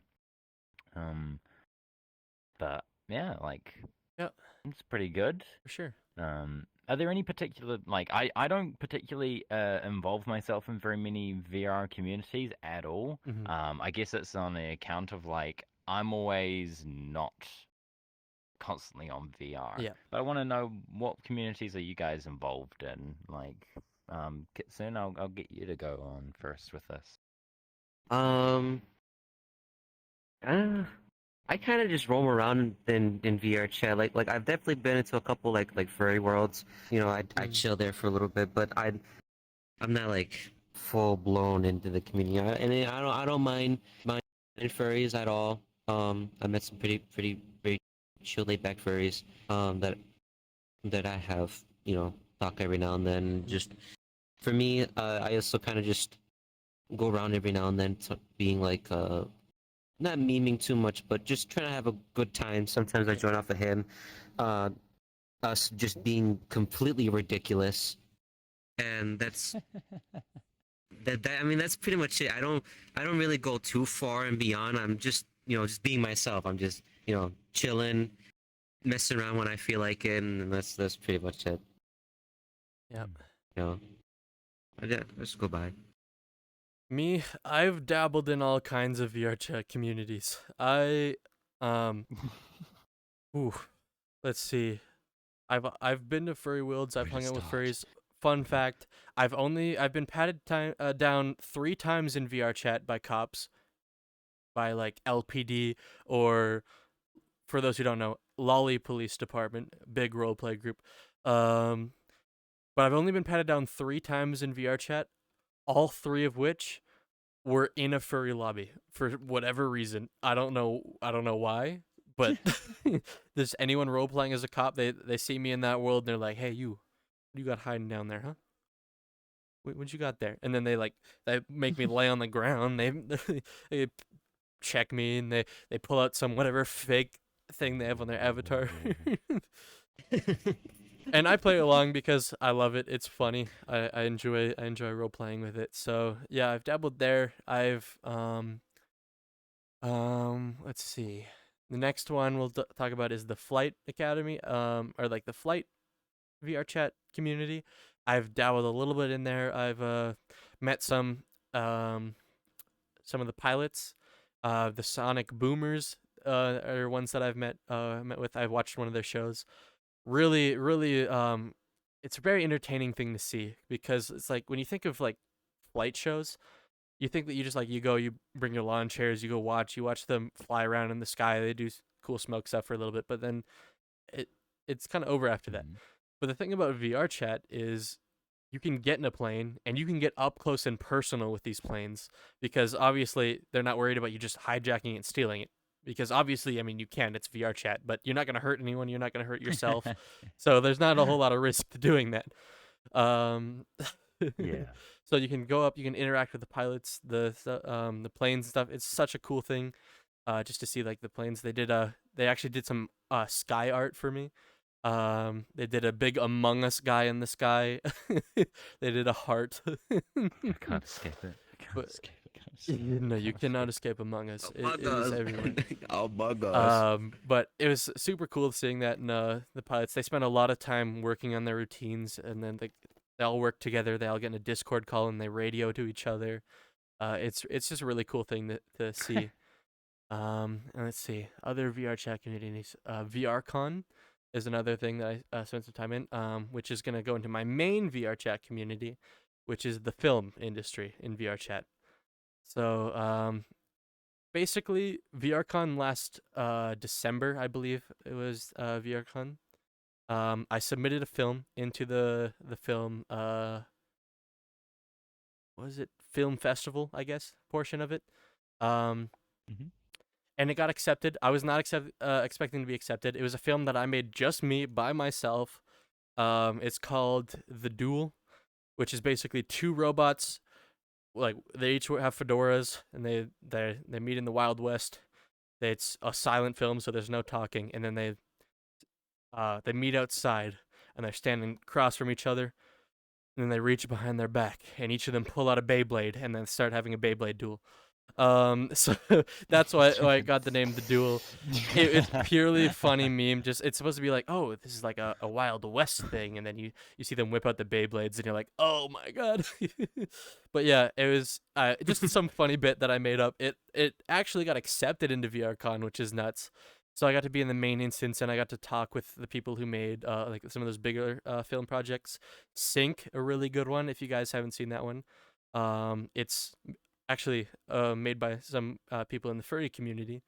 Um, but yeah, like Yeah, it's pretty good. for sure. Are there any particular like I don't particularly involve myself in very many VR communities at all. Hmm. I guess it's on the account of like I'm always not constantly on VR. Yeah. But I want to know what communities are you guys involved in? Like, Kitsune, I'll get you to go on first with this. Um, uh, I kind of just roam around in VRChat. Like I've definitely been into a couple like furry worlds. I Mm. chill there for a little bit, but I'm not like full blown into the community. I don't mind furries at all. I met some pretty chill laid back furries. That I have talk every now and then. Just for me, I also kind of just go around every now and then, being like not memeing too much, but just trying to have a good time. Sometimes I Yeah. join off of him. Uh, us just being completely ridiculous, and that I mean that's pretty much it. I don't really go too far and beyond. I'm just just being myself. I'm just chilling, messing around when I feel like it, and that's pretty much it. Yeah. You know, yeah, let's go by. Me, I've dabbled in all kinds of VRChat communities. Um, ooh, let's see. I've been to furry worlds. I've Where to hung out with start? furries. Fun fact: I've been patted down 3 times in VRChat by cops, by like LPD, or for those who don't know, Lolly Police Department, big roleplay group. Um, but I've only been patted down 3 times in VRChat, all 3 of which were in a furry lobby for whatever reason. I don't know. I don't know why. But there's anyone role playing as a cop. They see me in that world. And they're like, "Hey, you, what you got hiding down there, huh? What you got there?" And then they make me lay on the ground. They check me and they pull out some whatever fake thing they have on their avatar. And I play along because I love it. It's funny. I enjoy role playing with it. So yeah, I've dabbled there. I've let's see. The next one we'll talk about is the Flight Academy, or like the Flight VRChat community. I've dabbled a little bit in there. I've met um some of the pilots, the Sonic Boomers are ones that I've met with. I've watched one of their shows. Really, really, it's a very entertaining thing to see because it's like when you think of like flight shows, you think that you just like you go, you bring your lawn chairs, you watch them fly around in the sky. They do cool smoke stuff for a little bit, but then it it's kind of over after that. Mhm. But the thing about VRChat is you can get in a plane and you can get up close and personal with these planes because obviously they're not worried about you just hijacking it and stealing it. Because obviously, I mean, you can, it's VRChat, but you're not going to hurt anyone, you're not going to hurt yourself. So there's not a whole lot of risk to doing that. Um, Yeah. so you can go up, you can interact with the pilots, the planes and stuff. It's such a cool thing, just to see like the planes. They actually did some sky art for me. They did a big Among Us guy in the sky. They did a heart. I can't escape it. I can't But- escape it. Can't escape it. No, you can't cannot escape escape Among Us. It Among is Us. everywhere. Among Us. But it was super cool seeing that. And the pilots, they spent a lot of time working on their routines, and then they all work together. They all get in a Discord call and they radio to each other. It's just a really cool thing to see. And let's see other VR chat communities. VRCon is another thing that I spent some time in. Which is gonna go into my main VR chat community, which is the film industry in VR chat. So basically VRCon last December, I believe it was VRCon. I submitted a film into the film what was it, film festival, I guess, portion of it. Mhm. And it got accepted. I was not expecting to be accepted. It was a film that I made just me by myself. It's called The Duel, which is basically two robots. Like they each have fedoras, and they meet in the Wild West. It's a silent film, so there's no talking, and then they meet outside, and they're standing across from each other. And then they reach behind their back, and each of them pull out a Beyblade, and then start having a Beyblade duel. So that's why I got the name The Duel. It's purely a funny meme. Just it's supposed to be like, oh, this is like a Wild West thing, and then you see them whip out the Beyblades, and you're like, oh my god. But yeah, it was just some funny bit that I made up. It actually got accepted into VRCon, which is nuts. So I got to be in the main instance, and I got to talk with the people who made like some of those bigger film projects. Sync, a really good one. If you guys haven't seen that one, it's actually made by some people in the furry community.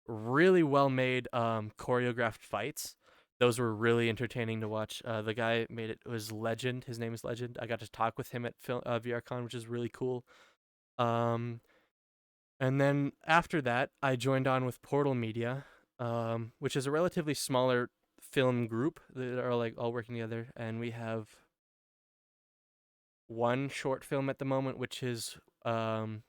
Really well made choreographed fights. Those were really entertaining to watch. The guy made it was Legend. His name is Legend. I got to talk with him at VRCon, which is really cool. And then after that, I joined on with Portal Media, which is a relatively smaller film group that are like all working together, and we have one short film at the moment, which is What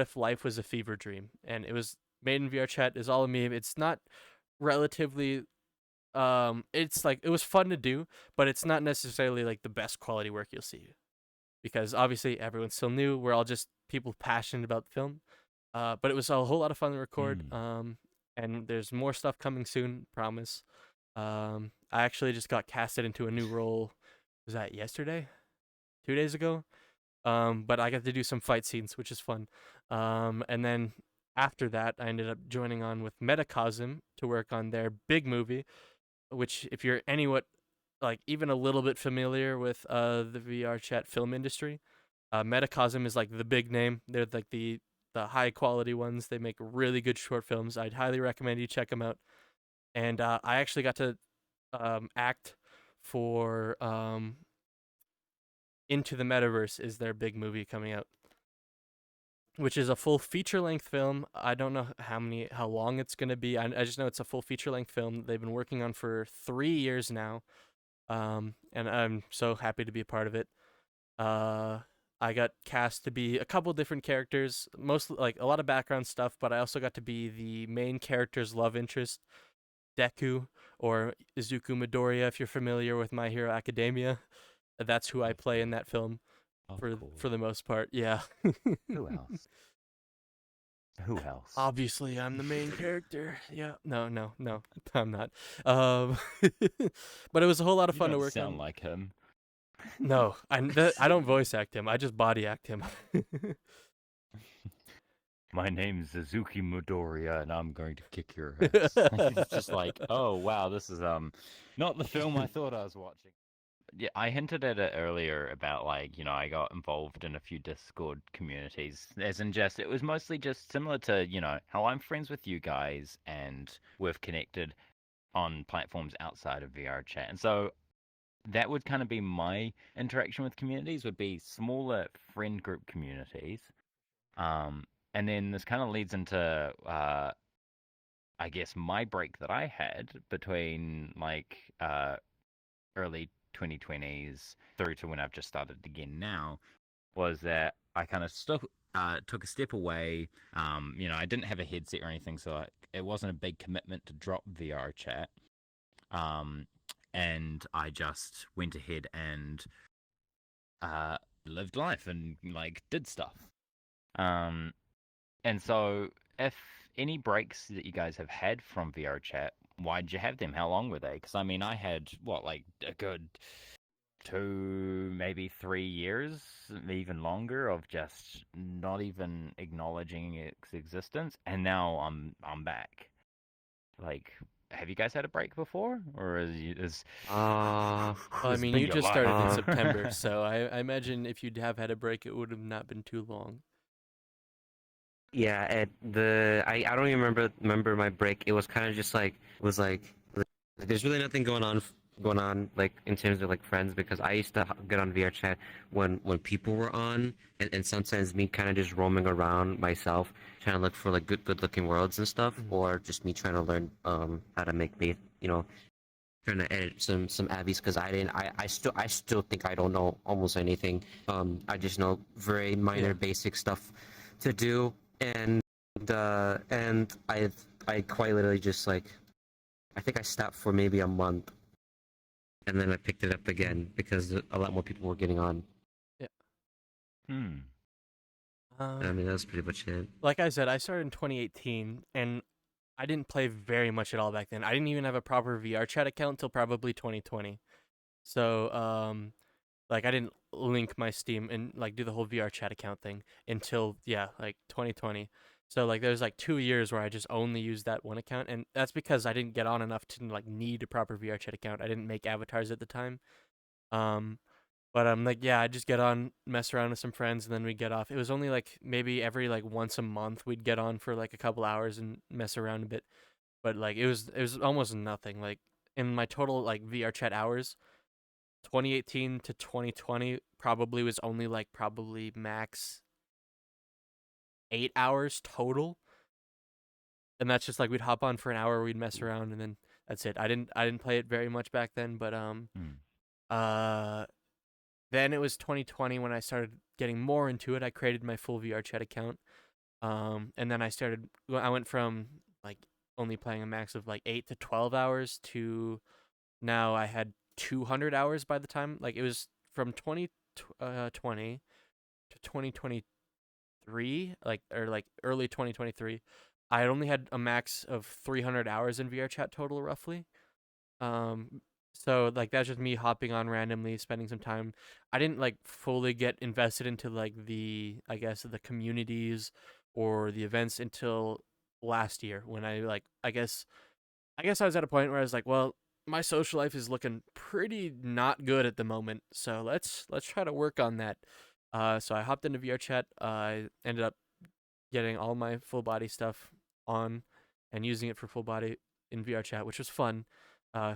If Life Was a Fever Dream, and it was made in VRChat. Is all a meme. It's not relatively. It's like it was fun to do, but it's not necessarily like the best quality work you'll see, because obviously everyone's still new. We're all just people passionate about film. But it was a whole lot of fun to record. And there's more stuff coming soon, promise. I actually just got casted into a new role. Was that yesterday? 2 days ago? But I got to do some fight scenes, which is fun. And then after that, I ended up joining on with Metacosm to work on their big movie, which if you're like even a little bit familiar with the VRChat film industry, Metacosm is like the big name. They're like the high quality ones. They make really good short films. I'd highly recommend you check them out. And I actually got to act for Into the Metaverse is their big movie coming out, which is a full feature length film. I don't know how long it's gonna be. I just know it's a full feature length film that they've been working on for 3 years now. And I'm so happy to be a part of it. I got cast to be a couple different characters, mostly like a lot of background stuff, but I also got to be the main character's love interest, Deku, or Izuku Midoriya, if you're familiar with My Hero Academia. That's who I play in that film for the most part. Yeah. Who else? Who else? Obviously, I'm the main character. Yeah. No, I'm not. But it was a whole lot of You fun to don't work sound on. like him. No, I don't voice act him. I just body act him. My name's Suzuki Midoriya, and I'm going to kick your ass. It's just like, oh wow, this is not the film I thought I was watching. Yeah, I hinted at it earlier about like, I got involved in a few Discord communities. As in just it was mostly just similar to, how I'm friends with you guys and we've connected on platforms outside of VRChat. And so that would kind of be my interaction with communities would be smaller friend group communities. Um, and then this kind of leads into I guess my break that I had between like early 2020s through to when I've just started again now was that I kind of took a step away. I didn't have a headset or anything, so it wasn't a big commitment to drop VR chat. Um, and I just went ahead and uh, lived life and like did stuff. Um, and so, if any breaks that you guys have had from VR chat, why'd you have them? How long were they? Because I mean, I had what like a good 2, maybe 3 years, even longer, of just not even acknowledging its existence, and now I'm back. Like, have you guys had a break before, or is Uh, Well, I this mean, been you your just life? started in uh, September, so I imagine if you'd have had a break, it would have not been too long. yeah, I don't even remember my break. It was kind of just like it was like there's really nothing going on like in terms of like friends because I used to get on VRChat when people were on and sometimes me kind of just roaming around myself trying to look for like good looking worlds and stuff Mhm. or just me trying to learn how to make bait, trying to edit some abbeys because I still think I don't know almost anything. I just know very Yeah. minor basic stuff to do, and I quite literally just like I think I stopped for maybe a month, and then I picked it up Mhm. again because a lot more people were getting on. Yeah. Hmm. I mean, that's pretty much it. Like I said, I started in 2018, and I didn't play very much at all back then. I didn't even have a proper VR chat account until probably 2020. So, like I didn't link my Steam and like do the whole VR chat account thing until yeah, like 2020. So like there's like 2 years where I just only used that one account, and that's because I didn't get on enough to like need a proper VR chat account. I didn't make avatars at the time. Um, but I'm like, yeah, I just get on, mess around with some friends, and then we get off. It was only like maybe every like once a month we'd get on for like a couple hours and mess around a bit. But like it was almost nothing. Like in my total like VR chat hours, 2018 to 2020 probably was only like probably max 8 hours total, and that's just like we'd hop on for an hour, we'd mess around, and then that's it. I didn't play it very much back then, but Hmm. uh then it was 2020 when I started getting more into it. I created my full VR chat account, and then I went from like only playing a max of like 8 to 12 hours to now I had 200 hours by the time like it was from 2020 to 2023, like or like early 2023. I only had a max of 300 hours in VR chat total roughly. Um so like that's just me hopping on randomly, spending some time. I didn't like fully get invested into like the I guess the communities or the events until last year when I guess I was at a point where I was like, well, my social life is looking pretty not good at the moment, so let's try to work on that. So I hopped into VRChat. I ended up getting all my full body stuff on and using it for full body in VRChat, which was fun. Uh,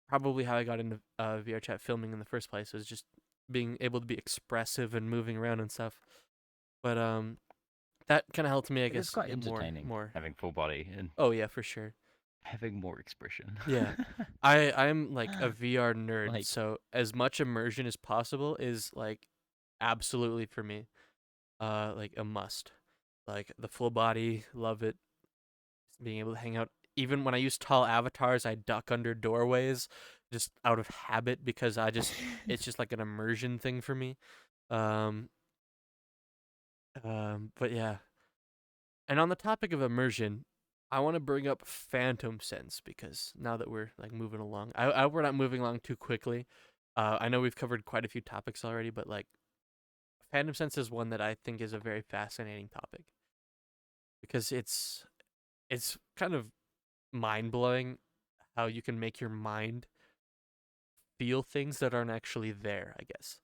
Probably how I got into VRChat filming in the first place was just being able to be expressive and moving around and stuff. But that kind of helped me, I It is guess, quite get more entertaining more. having full body and Oh yeah, for sure. having more expression. Yeah. I'm like a VR nerd, Like, so as much immersion as possible is like absolutely for me. Like a must. Like the full body, love it. Being able to hang out even when I use tall avatars, I duck under doorways just out of habit because it's just like an immersion thing for me. Um but yeah. And on the topic of immersion, I want to bring up Phantom Sense because now that we're like moving along, we're not moving along too quickly. I know we've covered quite a few topics already, but like Phantom Sense is one that I think is a very fascinating topic. because it's kind of mind blowing how you can make your mind feel things that aren't actually there, I guess.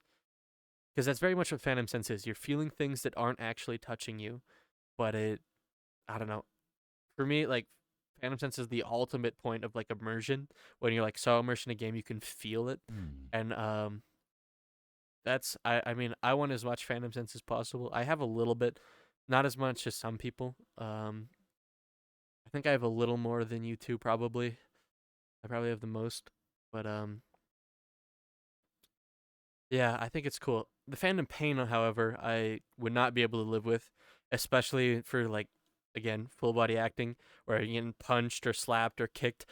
Because that's very much what Phantom Sense is. You're feeling things that aren't actually touching you, but I don't know. For me, like, Phantom Sense is the ultimate point of like immersion. When you're like so immersed in a game, you can feel it, and I mean, I want as much Phantom Sense as possible. I have a little bit, not as much as some people. I think I have a little more than you two probably. I probably have the most, but yeah, I think it's cool. The Phantom Pain, however, I would not be able to live with, especially for like, again, full body acting where you're getting punched or slapped or kicked.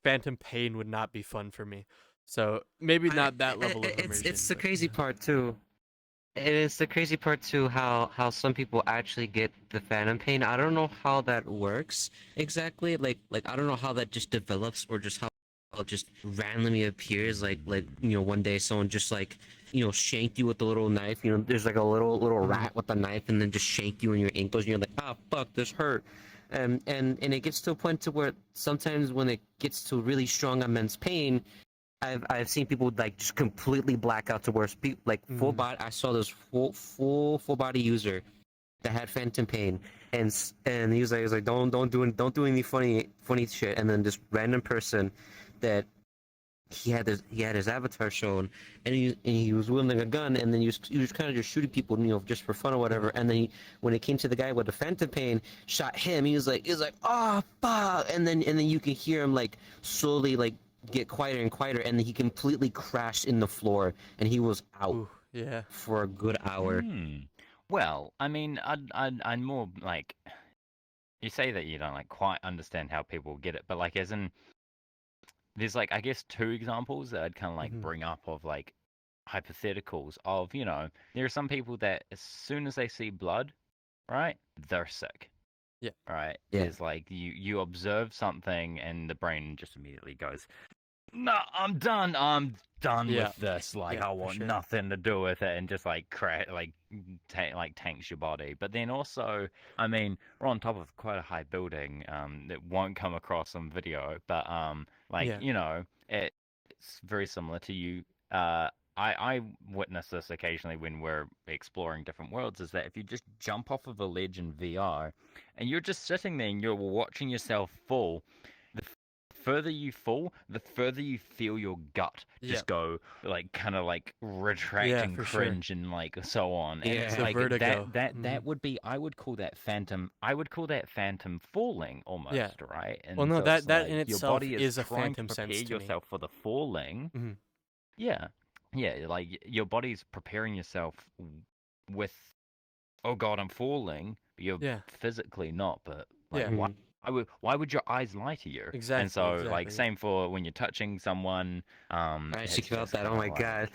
Phantom Pain would not be fun for me. So maybe not that level of immersion. It's the but, crazy part too. It's the crazy part too how some people actually get the phantom pain. I don't know how that works exactly. Like I don't know how that just develops or just how it just randomly appears. Like one day someone just like shanked you with a little knife. There's like a little rat with a knife and then just shank you in your ankles and you're like, ah, fuck, this hurt. And it gets to a point to where sometimes when it gets to really strong immense pain, I've seen people like just completely black out to worse. Like full body. I saw this full body user that had phantom pain, and he was like don't do any funny shit. And then this random person that he had his avatar shown, and he was wielding a gun, and then he was kind of just shooting people, just for fun or whatever. And then when it came to the guy with the phantom pain, shot him. He was like, oh fuck, and then you can hear him like slowly like get quieter and quieter, and then he completely crashed in the floor, and he was out ooh, yeah. for a good hour. Well, I mean, I'd more like you say that you don't like quite understand how people get it, but like as in there's like I guess two examples that I'd kind of like bring up of like hypotheticals of there are some people that as soon as they see blood, right, they're sick. Yeah. Right. Yeah. There's like you observe something and the brain just immediately goes, no, I'm done. I'm done Yeah. with this. Like, Yeah, I for want sure. nothing to do with it, and just like tanks your body. But then also, I mean, we're on top of quite a high building. That won't come across on video, but like Yeah. it's very similar to you. I witness this occasionally when we're exploring different worlds. Is that if you just jump off of a ledge in VR, and you're just sitting there and you're watching yourself fall, further you fall, the further you feel your gut just go like kind of like retract Yeah, and for sure. cringe and like so on. And it's Yeah. The like vertigo. that would be I would call that phantom falling almost, right? And Well, no, so that it's that in like your itself body is is a trying to phantom prepare sense to me. yourself for the falling. Mhm. Yeah. Yeah, like your body's preparing yourself with oh god, I'm falling. You're Yeah. physically not, but like Yeah. why would your eyes lie to you? Exactly. And so exactly. like same for when you're touching someone. I actually It's felt just that. Oh kinda my like... god.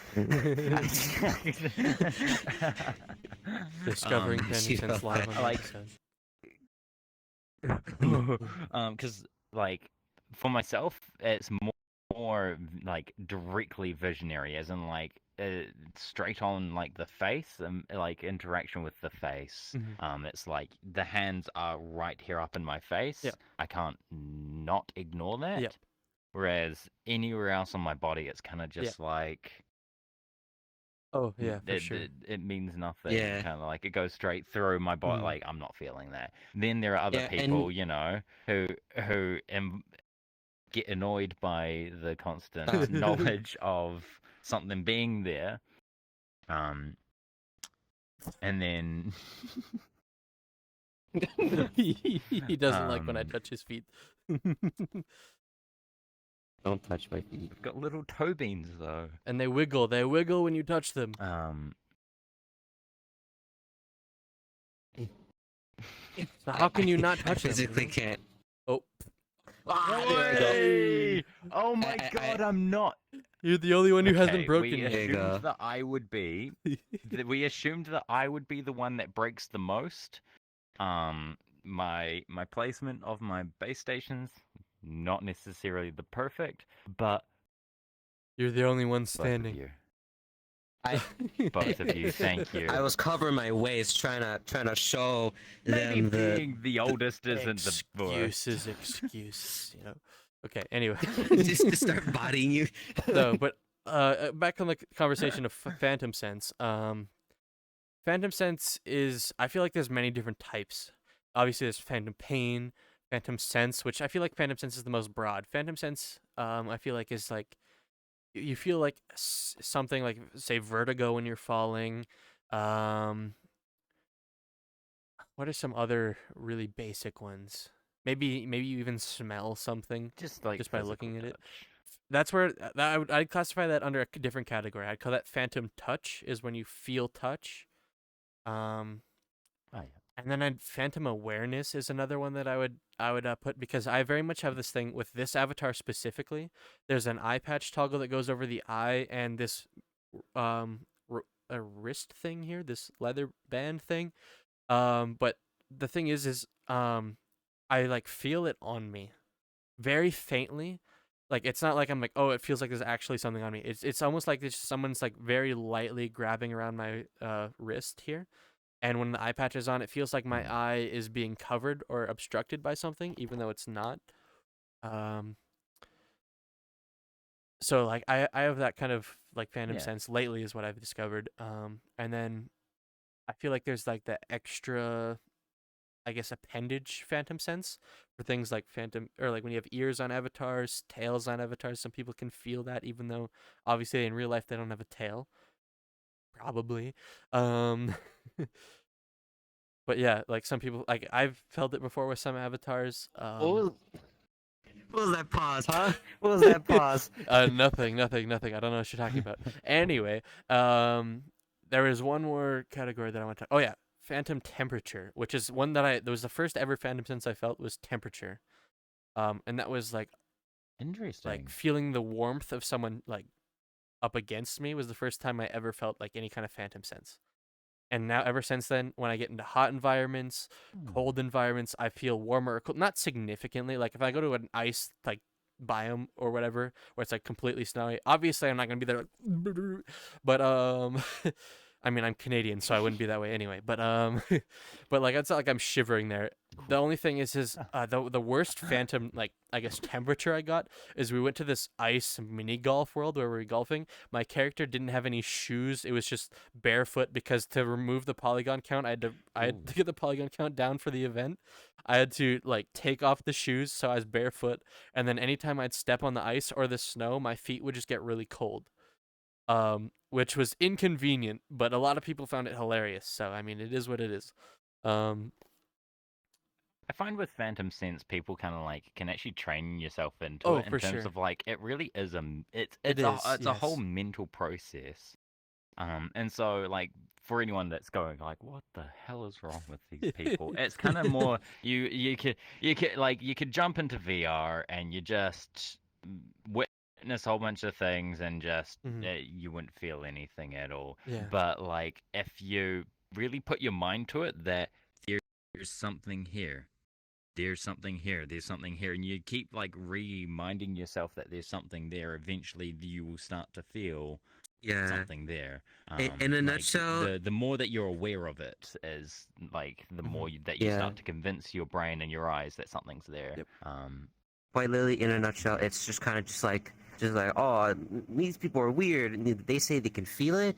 Discovering um, Phantom she Sense felt live that. on the like episode. because like for myself, it's more like directly visionary, as in like straight on like the face and like interaction with the face. It's like the hands are right here up in my face. Yep. I can't not ignore that. Yep. Whereas anywhere else on my body, it's kind of just like Oh yeah, for sure. it means nothing. Yeah. Kind of like it goes straight through my body. Mhm. Like I'm not feeling that. Then there are other Yeah, people, and who get annoyed by the constant knowledge of something being there. And then He doesn't like when I touch his feet. don't touch my feet. I've got little toe beans though. And they wiggle. They wiggle when you touch them. So how can you not I touch them? physically can't. Oh, There we go. Hey! Oh my I- god, I'm not. you're the only one who hasn't Okay, broken we yet. There you go. assumed that I would be. We assumed that I would be the one that breaks the most. My placement of my base stations, not necessarily the perfect, but You're the only one both of standing. you. I Both of you, thank you. I was covering my waist, trying to show Maybe them being the oldest isn't the worst. Excuses. Okay. Anyway. just to start bodying you. No, but back on the conversation of Phantom Sense. Phantom Sense is, I feel like there's many different types. Obviously, there's Phantom Pain, Phantom Sense, which I feel like Phantom Sense is the most broad. Phantom Sense, I feel like is like you feel like something like, say, vertigo when you're falling. What are some other really basic ones? Maybe you even smell something Just like just by physical looking at it. touch. That's where I'd classify that under a different category. I'd call that phantom touch, is when you feel touch. Um, Oh, yeah. and then phantom awareness is another one that I would put, because I very much have this thing with this avatar specifically. There's an eye patch toggle that goes over the eye, and this a wrist thing here, this leather band thing. But the thing is I like feel it on me very faintly. Like, it's not like I'm like, oh, it feels like there's actually something on me. It's almost like there's someone's like very lightly grabbing around my wrist here. And when the eye patch is on, it feels like my eye is being covered or obstructed by something, even though it's not. So like I have that kind of like phantom Yeah. sense lately, is what I've discovered. And then I feel like there's like the extra, I guess, appendage phantom sense for things like phantom, or like when you have ears on avatars, tails on avatars. Some people can feel that, even though obviously in real life they don't have a tail. Probably. Um, but yeah, like some people, like I've felt it before with some avatars. What was that pause, huh? What was that pause? Nothing. I don't know what you're talking about. Anyway, there is one more category that I want to. Oh yeah, phantom temperature, which is one that was the first ever phantom sense I felt, was temperature. And that was like Interesting. feeling the warmth of someone like up against me was the first time I ever felt like any kind of phantom sense. And now, ever since then, when I get into hot environments, cold environments, I feel warmer or cold. Not significantly. Like if I go to an ice like biome or whatever, where it's like completely snowy, obviously I'm not gonna be there. Like, but I mean, I'm Canadian, so I wouldn't be that way anyway. But but like it's not like I'm shivering there. The only thing is the worst phantom, like, I guess, temperature I got is we went to this ice mini golf world where we were golfing. My character didn't have any shoes. It was just barefoot, because to remove the polygon count, I had to get the polygon count down for the event. I had to like take off the shoes, so I was barefoot, and then anytime I'd step on the ice or the snow, my feet would just get really cold. Which was inconvenient, but a lot of people found it hilarious. So I mean, it is what it is. I find with Phantom Sense, people kind of like can actually train yourself into Oh, it in for terms sure. of like it really is It it's is, a whole yes. mental process. And so like for anyone that's going like, what the hell is wrong with these people? It's kind of more you could jump into VR and you just witness a whole bunch of things and just you wouldn't feel anything at all. Yeah. But like if you really put your mind to it, that there's something here. There's something here, there's something here, and you keep like reminding yourself that there's something there. Eventually, you will start to feel something there. In a Like nutshell, the more that you're aware of it, is like the more that you yeah. start to convince your brain and your eyes that something's there. Yep. Quite literally, in a nutshell, it's just kind of just like oh, these people are weird, and they say they can feel it.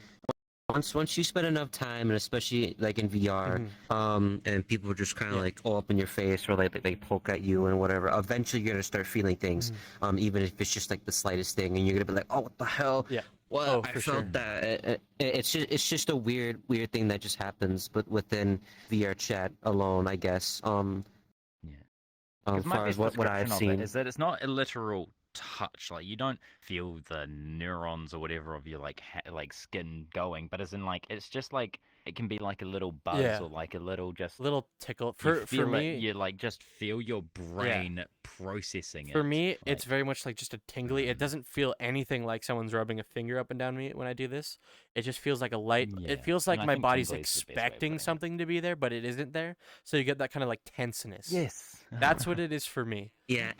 Once you spend enough time, and especially like in VR, and people are just kind of like all up in your face, or like they poke at you and whatever. Eventually, you're gonna start feeling things, even if it's just like the slightest thing, and you're gonna be like, oh, what the hell? Yeah. What? Oh, I for felt sure. that. It's just a weird thing that just happens, but within VRChat alone, I guess. Yeah. As my far as best what I've description of it seen. is that it's not a literal touch. Like you don't feel the neurons or whatever of your like skin going, but as in like it's just like it can be like a little buzz Yeah. or like a little just Little tickle. you For feel it. me, You like just feel your brain processing for it. me, it's Like very much like just a tingly. It doesn't feel anything like someone's rubbing a finger up and down me when I do this. It just feels like a light. yeah, It feels and like I my think body's tingly is the best way of expecting putting it. something to be there, but it isn't there. So you get that kind of like tenseness. Yes, That's what it is for me. Yeah,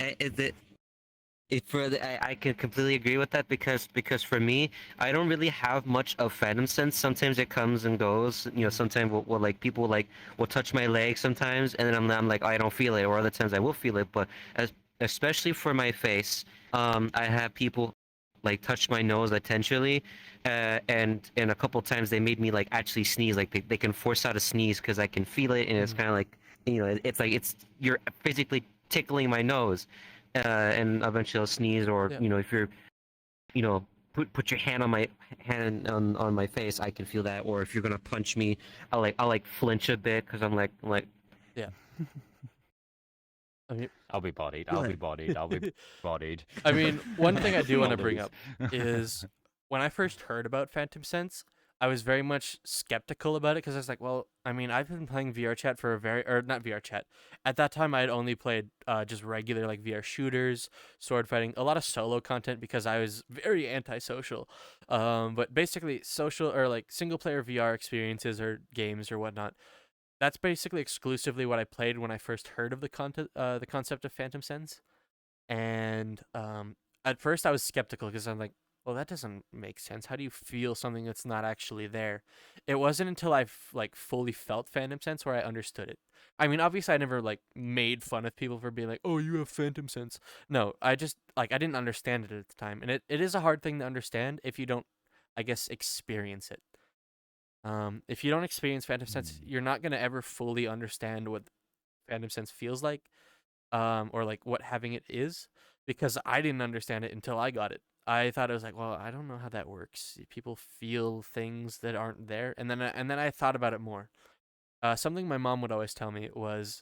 I can completely agree with that because for me, I don't really have much of phantom sense. Sometimes it comes and goes. Sometimes will like people like will touch my leg sometimes, and then I'm like I don't feel it, or other times I will feel it. But especially for my face, I have people like touch my nose intentionally, and a couple times they made me like actually sneeze. Like they can force out a sneeze because I can feel it, and it's kind of like it's like you're physically tickling my nose, and eventually I'll sneeze, or Yeah. if you're you know put your hand on my face, I can feel that. Or if you're gonna punch me, I'll flinch a bit because I'm like Yeah. I mean, I'll be bodied. I'll be bodied. I'll be bodied. I mean, one thing I do want to I'll bring lose. up is when I first heard about Phantom Sense, I was very much skeptical about it because I was like, well, I mean, I've been playing VRChat for or not VRChat. At that time, I had only played just regular like VR shooters, sword fighting, a lot of solo content because I was very antisocial. But basically, social or like single player VR experiences or games or whatnot. That's basically exclusively what I played when I first heard of the concept of Phantom Sense. And at first I was skeptical because I'm like, well, that doesn't make sense. How do you feel something that's not actually there? It wasn't until I like fully felt Phantom Sense where I understood it. I mean, obviously I never like made fun of people for being like, oh, you have Phantom Sense. No, I just like I didn't understand it at the time. And it is a hard thing to understand if you don't, I guess, experience it. If you don't experience Phantom Sense, you're not gonna ever fully understand what Phantom Sense feels like, or like what having it is, because I didn't understand it until I got it. I thought it was like, well, I don't know how that works. People feel things that aren't there, and then I thought about it more. Something my mom would always tell me was,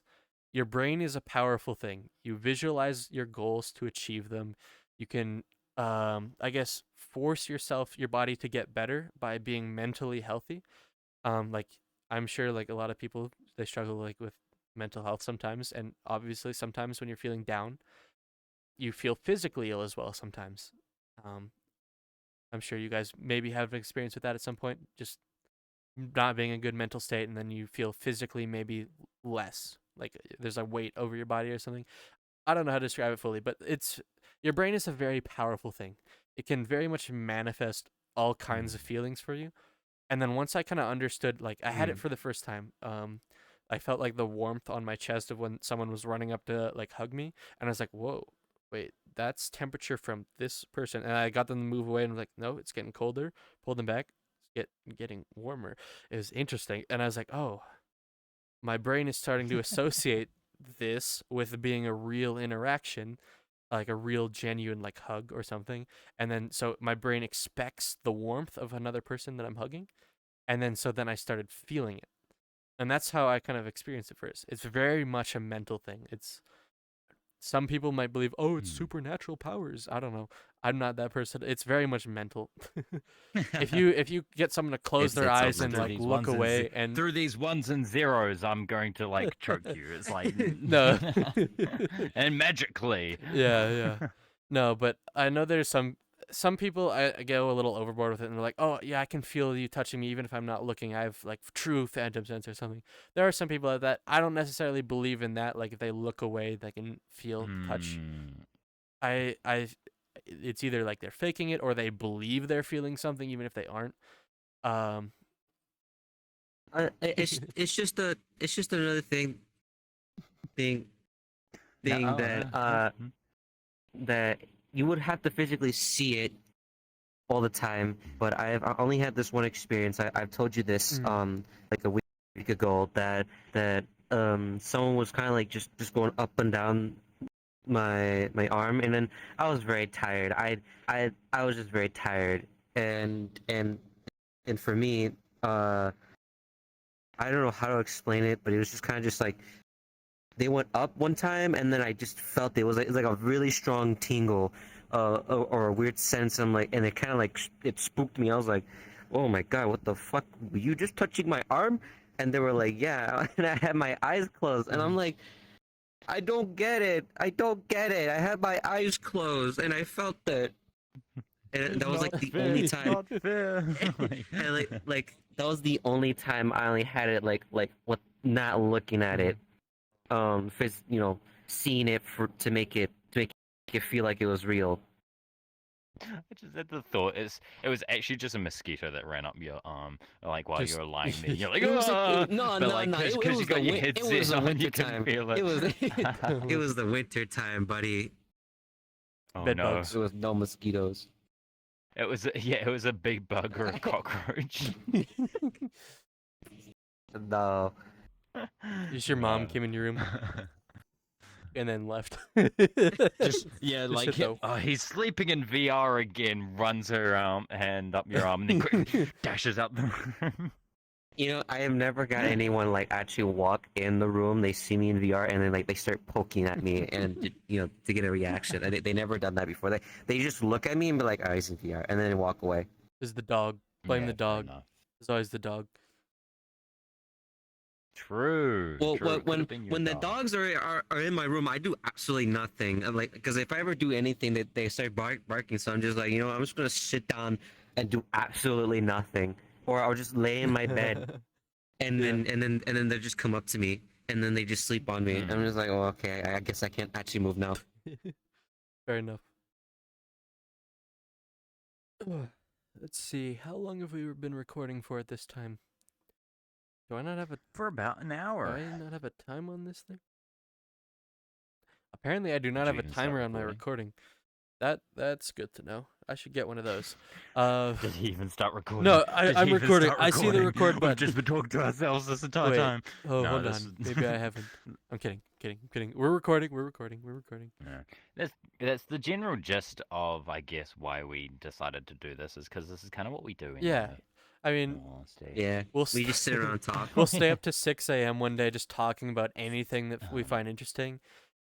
your brain is a powerful thing. You visualize your goals to achieve them. You can, I guess, force your body to get better by being mentally healthy. Like I'm sure like a lot of people they struggle like with mental health sometimes, and obviously sometimes when you're feeling down, you feel physically ill as well sometimes. Um, I'm sure you guys maybe have experience with that at some point, just not being in a good mental state, and then you feel physically maybe less, like there's a weight over your body or something. I don't know how to describe it fully, but it's your brain is a very powerful thing. It can very much manifest all kinds of feelings for you. And then once I kind of understood, like I had it mm. for the first time. I felt like the warmth on my chest of when someone was running up to like hug me, and I was like, "Whoa, wait, that's temperature from this person." And I got them to move away, and I was like, "No, it's getting colder." Pulled them back. Getting warmer. It was interesting, and I was like, "Oh, my brain is starting to associate this with being a real interaction, like a real genuine like hug or something." And then so my brain expects the warmth of another person that I'm hugging, and then so then I started feeling it, and that's how I kind of experienced it first. It's very much a mental thing. It's some people might believe, oh, it's supernatural powers. I don't know. I'm not that person. It's very much mental. If you get someone to close their It's eyes also and through like these look ones and away and through these ones and zeros, I'm going to like choke you. It's like no. and magically. Yeah. No, but I know there's some people I go a little overboard with it and they're like, "Oh, yeah, I can feel you touching me even if I'm not looking. I have like true phantom sense or something." There are some people like that. I don't necessarily believe in that. Like if they look away, they can feel touch. Hmm. I it's either like they're faking it or they believe they're feeling something even if they aren't. Um It's just another thing Yeah. thing Oh, that yeah. that you would have to physically see it all the time. But I only had this one experience. I've told you this mm, like a week ago, that someone was kind of like just going up and down my arm, and then I was very tired. I was just very tired, and for me, uh I don't know how to explain it, but it was just kind of just like they went up one time, and then I just felt it was like a really strong tingle, or a weird sense. I'm like, and it kind of like it spooked me. I was like, oh my god, what the fuck? Were you just touching my arm? And they were like, yeah, and I had my eyes closed, and I'm mm. like, I don't get it. I don't get it. I had my eyes closed, and I felt that, and It's that was not like the fair. only It's time. not fair. And like that was the only time I only had it like what not looking at it, Mhm. seeing it to make it it feel like it was real. I just had the thought it was actually just a mosquito that ran up your arm, like while you Just were lying there. You're like, It was like ah, no, but no, like no. It because you was got your it was headset the on, winter you couldn't time. feel It it. was it was the winter time, buddy. Oh Bed no! bugs. It was no mosquitoes. It was it was a big bug or a cockroach. No. Just your mom No. came in your room and then left. Just yeah, Just like hit the- oh, he's sleeping in VR again. Runs her hand up your arm and then quickly dashes out the room. You know, I have never got anyone like actually walk in the room. They see me in VR and then like they start poking at me and you know to get a reaction. And they never done that before. They just look at me and be like, "Oh, he's in VR," and then walk away. Is the dog. Blame the Yeah, fair dog. enough. It's always the dog. True. Well, true. It could've been your when the dog. dogs are in my room, I do absolutely nothing. I'm like, because if I ever do anything, they start barking. So I'm just like, you know, I'm just gonna sit down and do absolutely nothing, or I'll just lay in my bed and Yeah. then they just come up to me and then they just sleep on me. Hmm. I'm just like, oh, okay, I guess I can't actually move now. Fair enough. Let's see. How long have we been recording for at this time? Do I not have a For about an do hour. I not have a time on this thing? Apparently I do not Did have you a even start timer on my recording? recording. That's good to know. I should get one of those. Did he even start recording? No, Did I'm he even recording. start I see the record We've button. just been talking to ourselves this entire Wait. time. Oh, No, hold this on. is- Maybe I haven't. I'm kidding. We're recording. Yeah. That's the general gist of, I guess, why we decided to do this is because this is kind of what we do. Yeah. Anyway, I in mean, all honesty. Yeah, we'll we just sit around and talk. we'll stay up to 6 a.m. one day just talking about anything that we find interesting.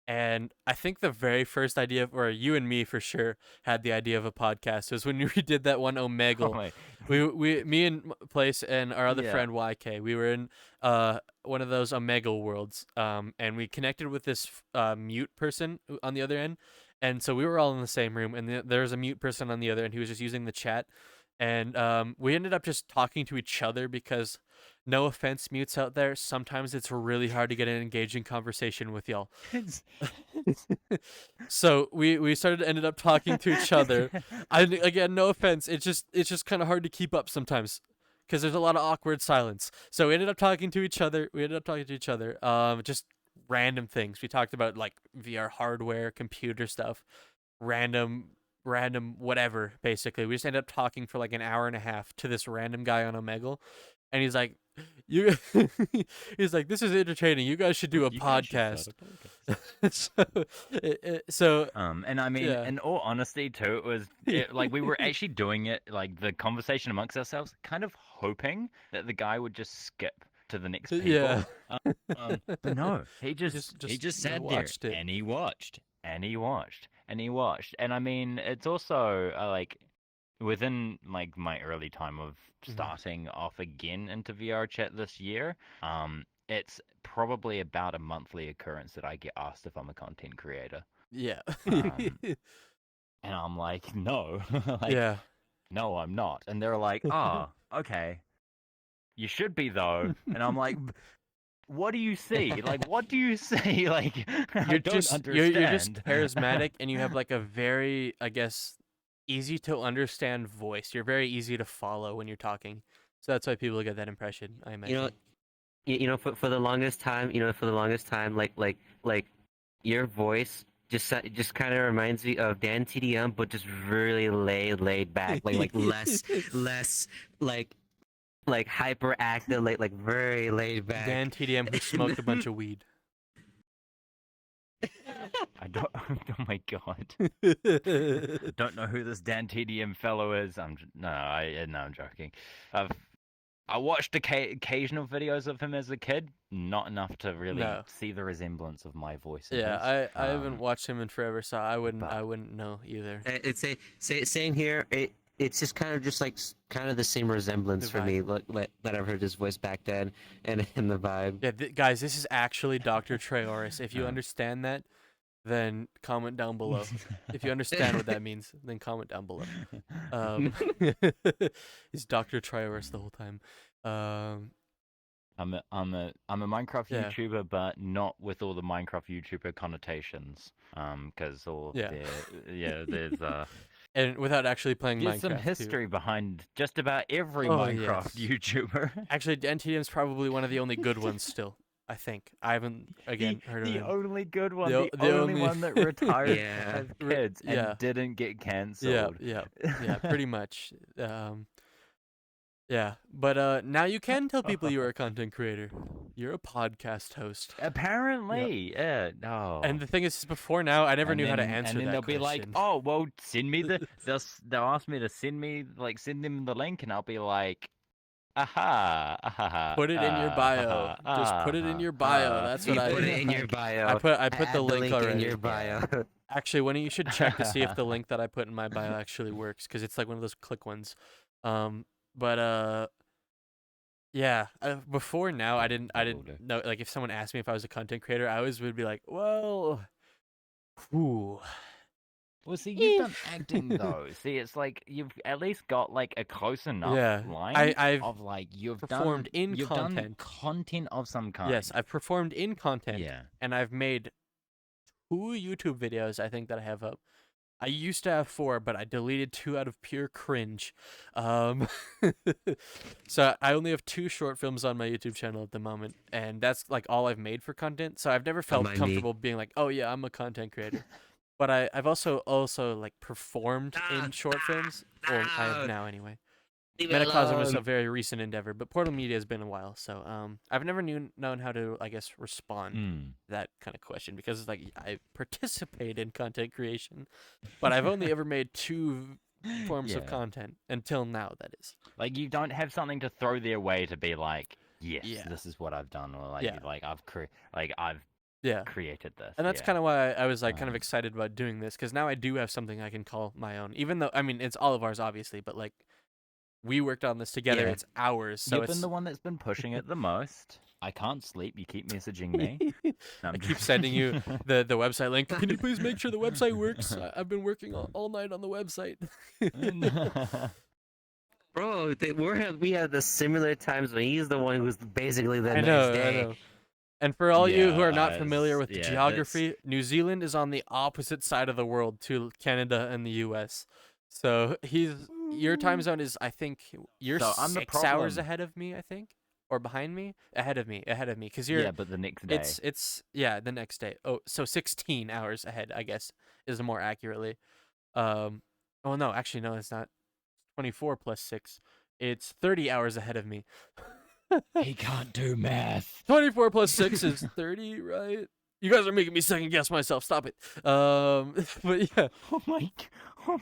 And I think the very first idea, or you and me for sure, had the idea of a podcast was when we did that one Oh Omegle. my. Me and Place and our other Yeah. friend YK, we were in one of those Omegle worlds, and we connected with this mute person on the other end, and so we were all in the same room, and there was a mute person on the other end who was just using the chat, and we ended up just talking to each other because, no offense, mutes out there, sometimes it's really hard to get an engaging conversation with y'all. So we ended up talking to each other. Again, no offense, it's just kind of hard to keep up sometimes because there's a lot of awkward silence. So we ended up talking to each other. Just random things. We talked about like VR hardware, computer stuff, random whatever. Basically, we just ended up talking for like an hour and a half to this random guy on Omegle, and he's like, "You," he's like, "This is entertaining. You guys should do a You guys should podcast." start a podcast. So And I mean, Yeah. in all honesty, too, like we were actually doing it, like the conversation amongst ourselves, kind of hoping that the guy would just skip to the next people. Yeah. But no, he just sat there watched it. and he watched and he watched and he watched. And I mean, it's also like within like my early time of starting off again into VRChat this year, it's probably about a monthly occurrence that I get asked if I'm a content creator. Yeah. And I'm like, no, like, Yeah. no, I'm not. And they're like, oh, okay, you should be though. And I'm like, what do you see? Like, what do you see? Like, I You're don't just understand. you're just charismatic and you have like a very, I guess, easy to understand voice. You're very easy to follow when you're talking. So that's why people get that impression, I imagine. You know, for the longest time, like your voice just kind of reminds me of Dan TDM, but just really laid back, like less like hyperactive, like very laid back. Dan TDM who smoked a bunch of weed. I don't. Oh my god. Don't know who this Dan TDM fellow is. I'm joking. I watched occasional videos of him as a kid. Not enough to really No. see the resemblance of my voice. in Yeah, his. I haven't watched him in forever, so I but- wouldn't know either. It's same here. It's just kind of just like kind of the same resemblance The for me. That I've heard his voice back then, and the vibe. Yeah, guys, this is actually Dr. Treoris. If you Oh. understand that, then comment down below. If you understand what that means, then comment down below. He's Dr. Treoris the whole time. I'm a Minecraft Yeah. YouTuber, but not with all the Minecraft YouTuber connotations. Because all of Yeah. And without actually playing there's some Minecraft too. history behind just about every Oh, Minecraft yes. YouTuber. Actually, NTM's probably one of the only good ones still. I think I haven't heard of The him. only good one, The the only only one that retired Yeah. as kids yeah. and didn't get Yeah, cancelled. yeah, pretty much. Yeah, but now you can tell people you are a content creator. You're a podcast host. Yeah. Apparently, yeah. No. And the thing is, before now, I never knew how to answer and then that they'll question. be like, "Oh, well, send me the." They'll ask me to send them the link, and I'll be like, "Aha, aha, Put it in your bio. Just put it in your bio. That's what You I put do. it in your bio. I put the Add link already. in your bio. Actually, when you should check to see if the link that I put in my bio actually works, because it's like one of those click ones. But yeah. Before now, I didn't know. Like, if someone asked me if I was a content creator, I always would be like, well, whew. Well, see, you've done acting though. See, it's like you've at least got like a close enough Yeah, line I've of like you've performed done in you've done content. content of some kind. Yes, I've performed in content, Yeah. and I've made 2 YouTube videos, I think, that I have up. I used to have 4, but I deleted 2 out of pure cringe. So I only have 2 short films on my YouTube channel at the moment, and that's like all I've made for content. So I've never felt mind me. comfortable being like, oh yeah, I'm a content creator. But I've also like performed in short films. Well, I have now anyway. Leave it Metacosm is a alone. very recent endeavor, but Portal Media has been a while, so I've never known how to, I guess, respond to that kind of question, because it's like I participate in content creation, but I've only ever made 2 forms of Yeah. content until now. That is, Like you don't have something to throw their way to be like, yes, Yeah. this is what I've done, or like, Yeah. I've yeah. created this. And that's kind of why I was like kind of Um, excited about doing this, because now I do have something I can call my own. Even though, I mean, it's all of ours, obviously, but like we worked on this together. Yeah. It's ours, so You've it's been the one that's been pushing it the most. I can't sleep. You keep messaging me. No, I I'm keep just- sending you the website link. Can you please make sure the website works? I've been working all night on the website. Bro, we have the similar times when he's the one who's basically the I next know, day. I know. And for all you who are not Yeah, familiar with yeah, geography, New Zealand is on the opposite side of the world to Canada and the US. So your time zone is, I think, you're So I'm the 6 hours problem. ahead of me, I think, or behind me, ahead of me, because you're Yeah, but the next day. it's the next day. Oh, so 16 hours ahead, I guess, is more accurately. Oh no, actually no, it's not. 24 plus 6. It's 30 hours ahead of me. He can't do math. 24 plus 6 is 30, right? You guys are making me second guess myself. Stop it. But yeah. Oh my.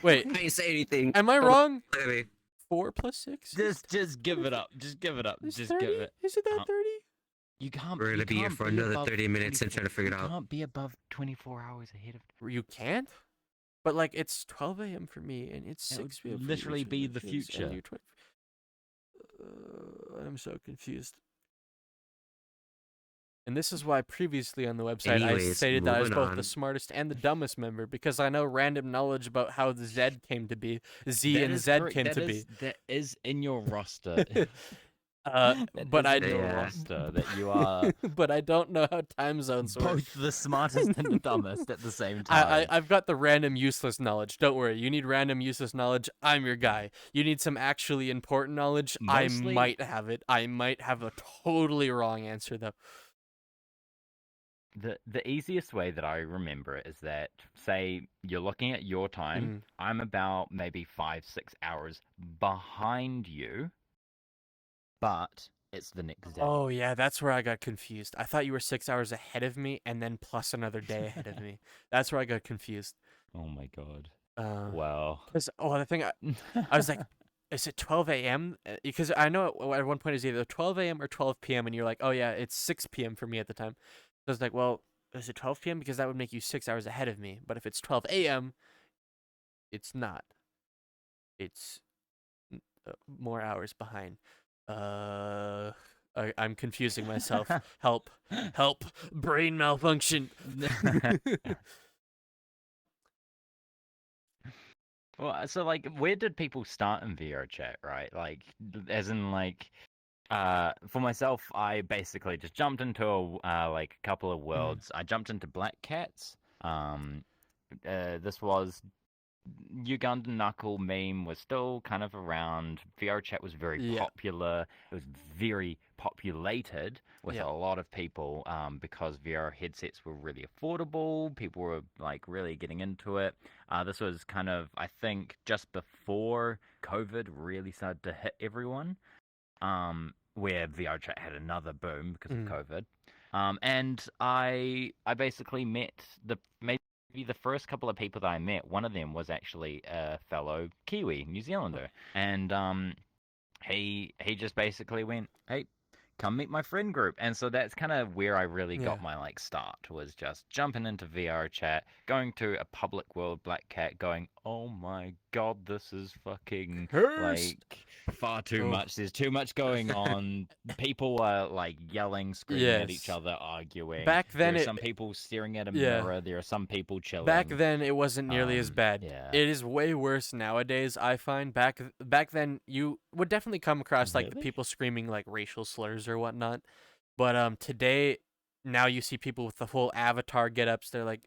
Wait, I didn't say anything. am I Don't wrong? Look at me. 4 plus 6? Just give it up. Just give it up. Is Just 30? give it. Is it that Uh, 30? You can't. We're you gonna be here can't for another above 30 minutes and trying to figure it You out. can't be above 24 hours ahead of. You can't? But like it's 12 a.m. for me and it's It 6 would p.m. for you, literally which be is the kids, and future. you're I'm so confused. And this is why previously on the website I Anyways, stated that I was moving both the on. smartest and the dumbest member, because I know random knowledge about how the Z came to be. Z and Z came to be. That is in your roster. That But is I in your Yeah. roster that you are but I don't know how time zones work. both the smartest and the dumbest at the same time. I've got the random useless knowledge. Don't worry. You need random useless knowledge. I'm your guy. You need some actually important knowledge. Mostly- I might have it. I might have a totally wrong answer though. The easiest way that I remember it is that, say you're looking at your time, I'm about maybe 5-6 hours behind you, but it's the next day. Oh yeah, that's where I got confused. I thought you were 6 hours ahead of me and then plus another day ahead of me. That's where I got confused. Oh my god. Wow. Wow. The thing I was like, is it 12 a.m.? Because I know at one point it's either 12 a.m. or 12 p.m. and you're like, oh yeah, it's 6 p.m. for me at the time. So I was like, well, is it 12 p.m.? Because that would make you 6 hours ahead of me. But if it's 12 a.m., it's not. It's more hours behind. I'm confusing myself. Help. Help. Brain malfunction. Well, so like, where did people start in VRChat, right? Like, as in like, For myself, I basically just jumped into like a couple of Mm. worlds. I jumped into Black Cats. This was Ugandan Knuckle meme was still kind of around. VRChat was very Yeah. popular. It was very populated with Yeah. a lot of people because VR headsets were really affordable. People were like really getting into it. This was kind of, I think, just before COVID really started to hit everyone, where VRChat had another boom because of Mm. COVID. And I basically met maybe the first couple of people that I met. One of them was actually a fellow Kiwi New Zealander, and he just basically went, "Hey, come meet my friend group." And so that's kind of where I really Yeah. got my like start, was just jumping into VR chat, going to a public world Black Cat, going, "Oh my god, this is fucking Cursed. like far too Oh. much. There's too much going on. People are like yelling, screaming at each Yes. other, arguing. Back There then are it some people staring at a yeah. mirror. There are some people Back chilling. then it wasn't nearly as bad. Yeah. It is way worse nowadays, I find. Back then you would definitely come across like the Really? people screaming like racial slurs or whatnot. But today now you see people with the whole avatar get-ups. They're like,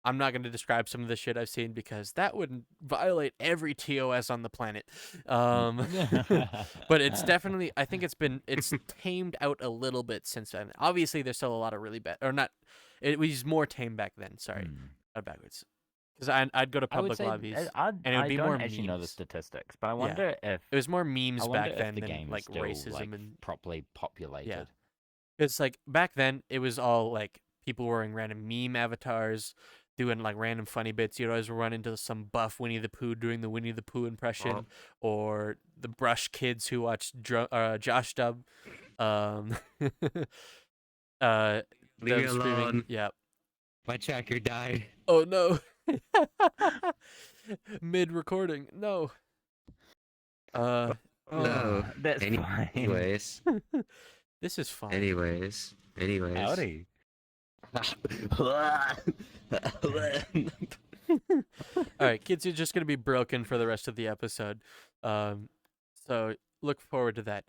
I'm not going to describe some of the shit I've seen because that would violate every TOS on the planet. Um, but it's definitely, I think it's tamed out a little bit since then. Obviously, there's still a lot of really bad, or not, it was more tame back then. Sorry, Hmm. backwards. Because I'd go to I would public say lobbies and it would I be don't more actually know the memes. statistics, but I Yeah. wonder if It was more memes back the then than game is like still like racism and properly yeah. populated. It's like back then it was all like people wearing random meme avatars, doing like random funny bits. You'd always run into some buff Winnie the Pooh doing the Winnie the Pooh impression, or the Brush kids who watch Josh Dub, um, uh, Leave me them screaming. alone. Yeah. My tracker died. Oh no. Mid recording. No. Uh. No. That's fine. Anyways. This is fine. Anyways. Howdy. All right, kids, you're just gonna be broken for the rest of the episode. So look forward to that.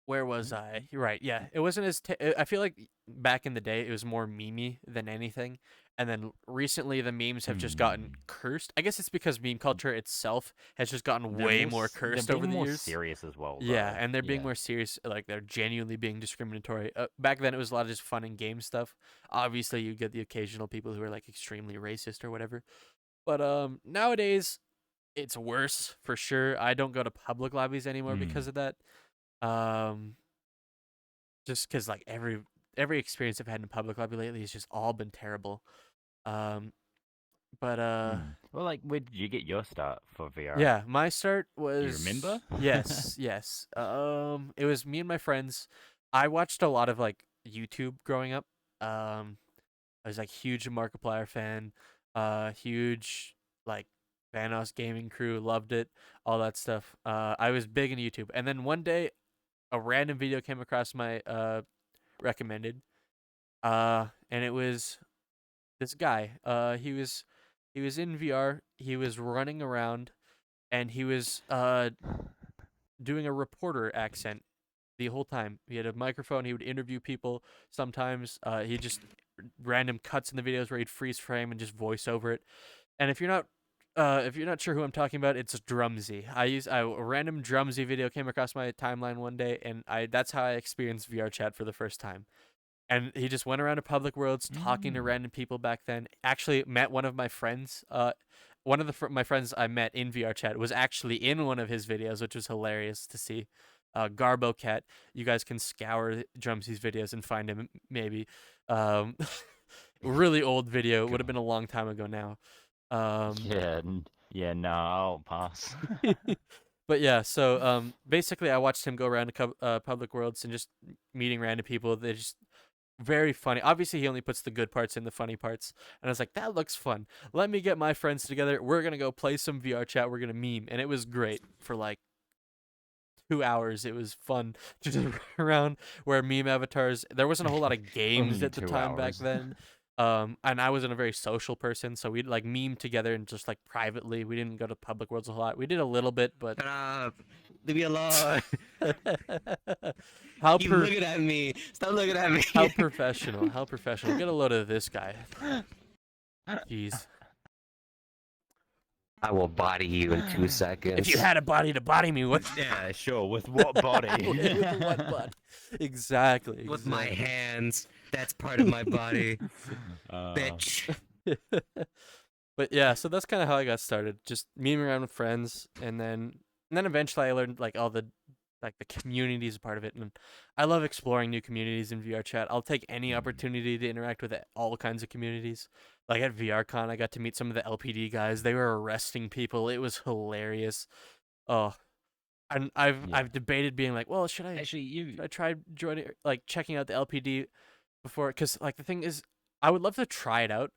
Where was I? You're right. Yeah, it wasn't as. I feel like back in the day, it was more memey than anything, and then recently the memes have just gotten cursed. I guess it's because meme culture itself has just gotten way more cursed they're over being the more years. serious as well. Yeah, Though. and they're being more serious. Like they're genuinely being discriminatory. Back then, it was a lot of just fun and game stuff. Obviously, you get the occasional people who are like extremely racist or whatever. But nowadays, it's worse for sure. I don't go to public lobbies anymore because of that. Just because like every experience I've had in a public lobby lately has just all been terrible. Um, but Well, like, where did you get your start for VR? yeah, my start Do was you remember? yes. It was me and my friends. I watched a lot of like YouTube growing up. I was like huge Markiplier fan, huge like Vanos Gaming Crew, loved it, all that stuff. I was big in YouTube, and then one day a random video came across my recommended, and it was this guy. He was in VR. He was running around, and he was doing a reporter accent the whole time. He had a microphone. He would interview people. Sometimes he just random cuts in the videos where he'd freeze frame and just voice over it. And if you're not sure who I'm talking about, it's Drumsy. A random Drumsy video came across my timeline one day, and that's how I experienced VR chat for the first time. And he just went around to public worlds talking to random people back then. Actually met one of my friends. One of my friends I met in VR chat was actually in one of his videos, which was hilarious to see. Garbo Cat. You guys can scour Drumsy's videos and find him maybe. Um, really old video. Would have been a long time ago now. Yeah, no, I'll pass. But yeah, so basically, I watched him go around to public worlds and just meeting random people. They're just very funny. Obviously, he only puts the good parts in the funny parts, and I was like, that looks fun. Let me get my friends together. We're gonna go play some VR chat. We're gonna meme, and it was great for like 2 hours. It was fun to just run around where meme avatars. There wasn't a whole lot of games Only at the 2 time back hours. then. And I wasn't a very social person, so we'd like meme together and just like privately. We didn't go to public worlds a lot. We did a little bit, but Shut up. Leave me alone. how Keep per looking at me. Stop looking at me. how professional, how professional. Get a load of this guy. Jeez. I will body you in 2 seconds. If you had a body to body me, what? Yeah, sure. With what body? With what body? Exactly. With my exactly. hands. That's part of my body. Uh, Bitch. But yeah, so that's kind of how I got started. Just memeing around with friends, and then eventually I learned like all the communities part of it, and I love exploring new communities in VRChat. I'll take any opportunity to interact with all kinds of communities. Like at VRCon, I got to meet some of the LPD guys. They were arresting people. It was hilarious. Oh, and I've Yeah. I've debated being like, well, should I try joining like checking out the LPD before? Because like the thing is, I would love to try it out,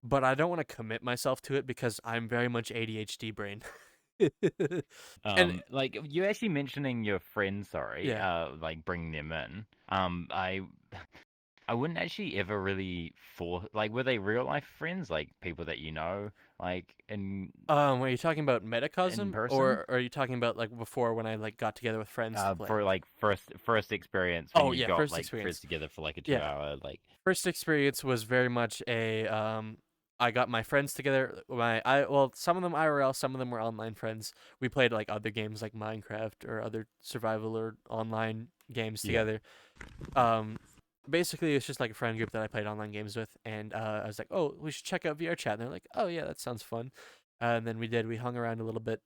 but I don't want to commit myself to it because I'm very much ADHD brain. And like you actually mentioning your friends, sorry, yeah, like bringing them in. I wouldn't actually ever really like, were they real life friends, like people that you know, like are you talking about in Metacosm, person? or are you talking about like before when I like got together with friends to play? For like first experience when Oh you yeah, got first like friends experience. together for like a Yeah, 2 hour like. first experience was very much a I got my friends together. Some of them IRL, some of them were online friends. We played like other games like Minecraft or other survival or online games Yeah. together. Um, Basically it's just like a friend group that I played online games with, and I was like, oh, we should check out VRChat. And they're like, oh yeah, that sounds fun. And then we did. We hung around a little bit,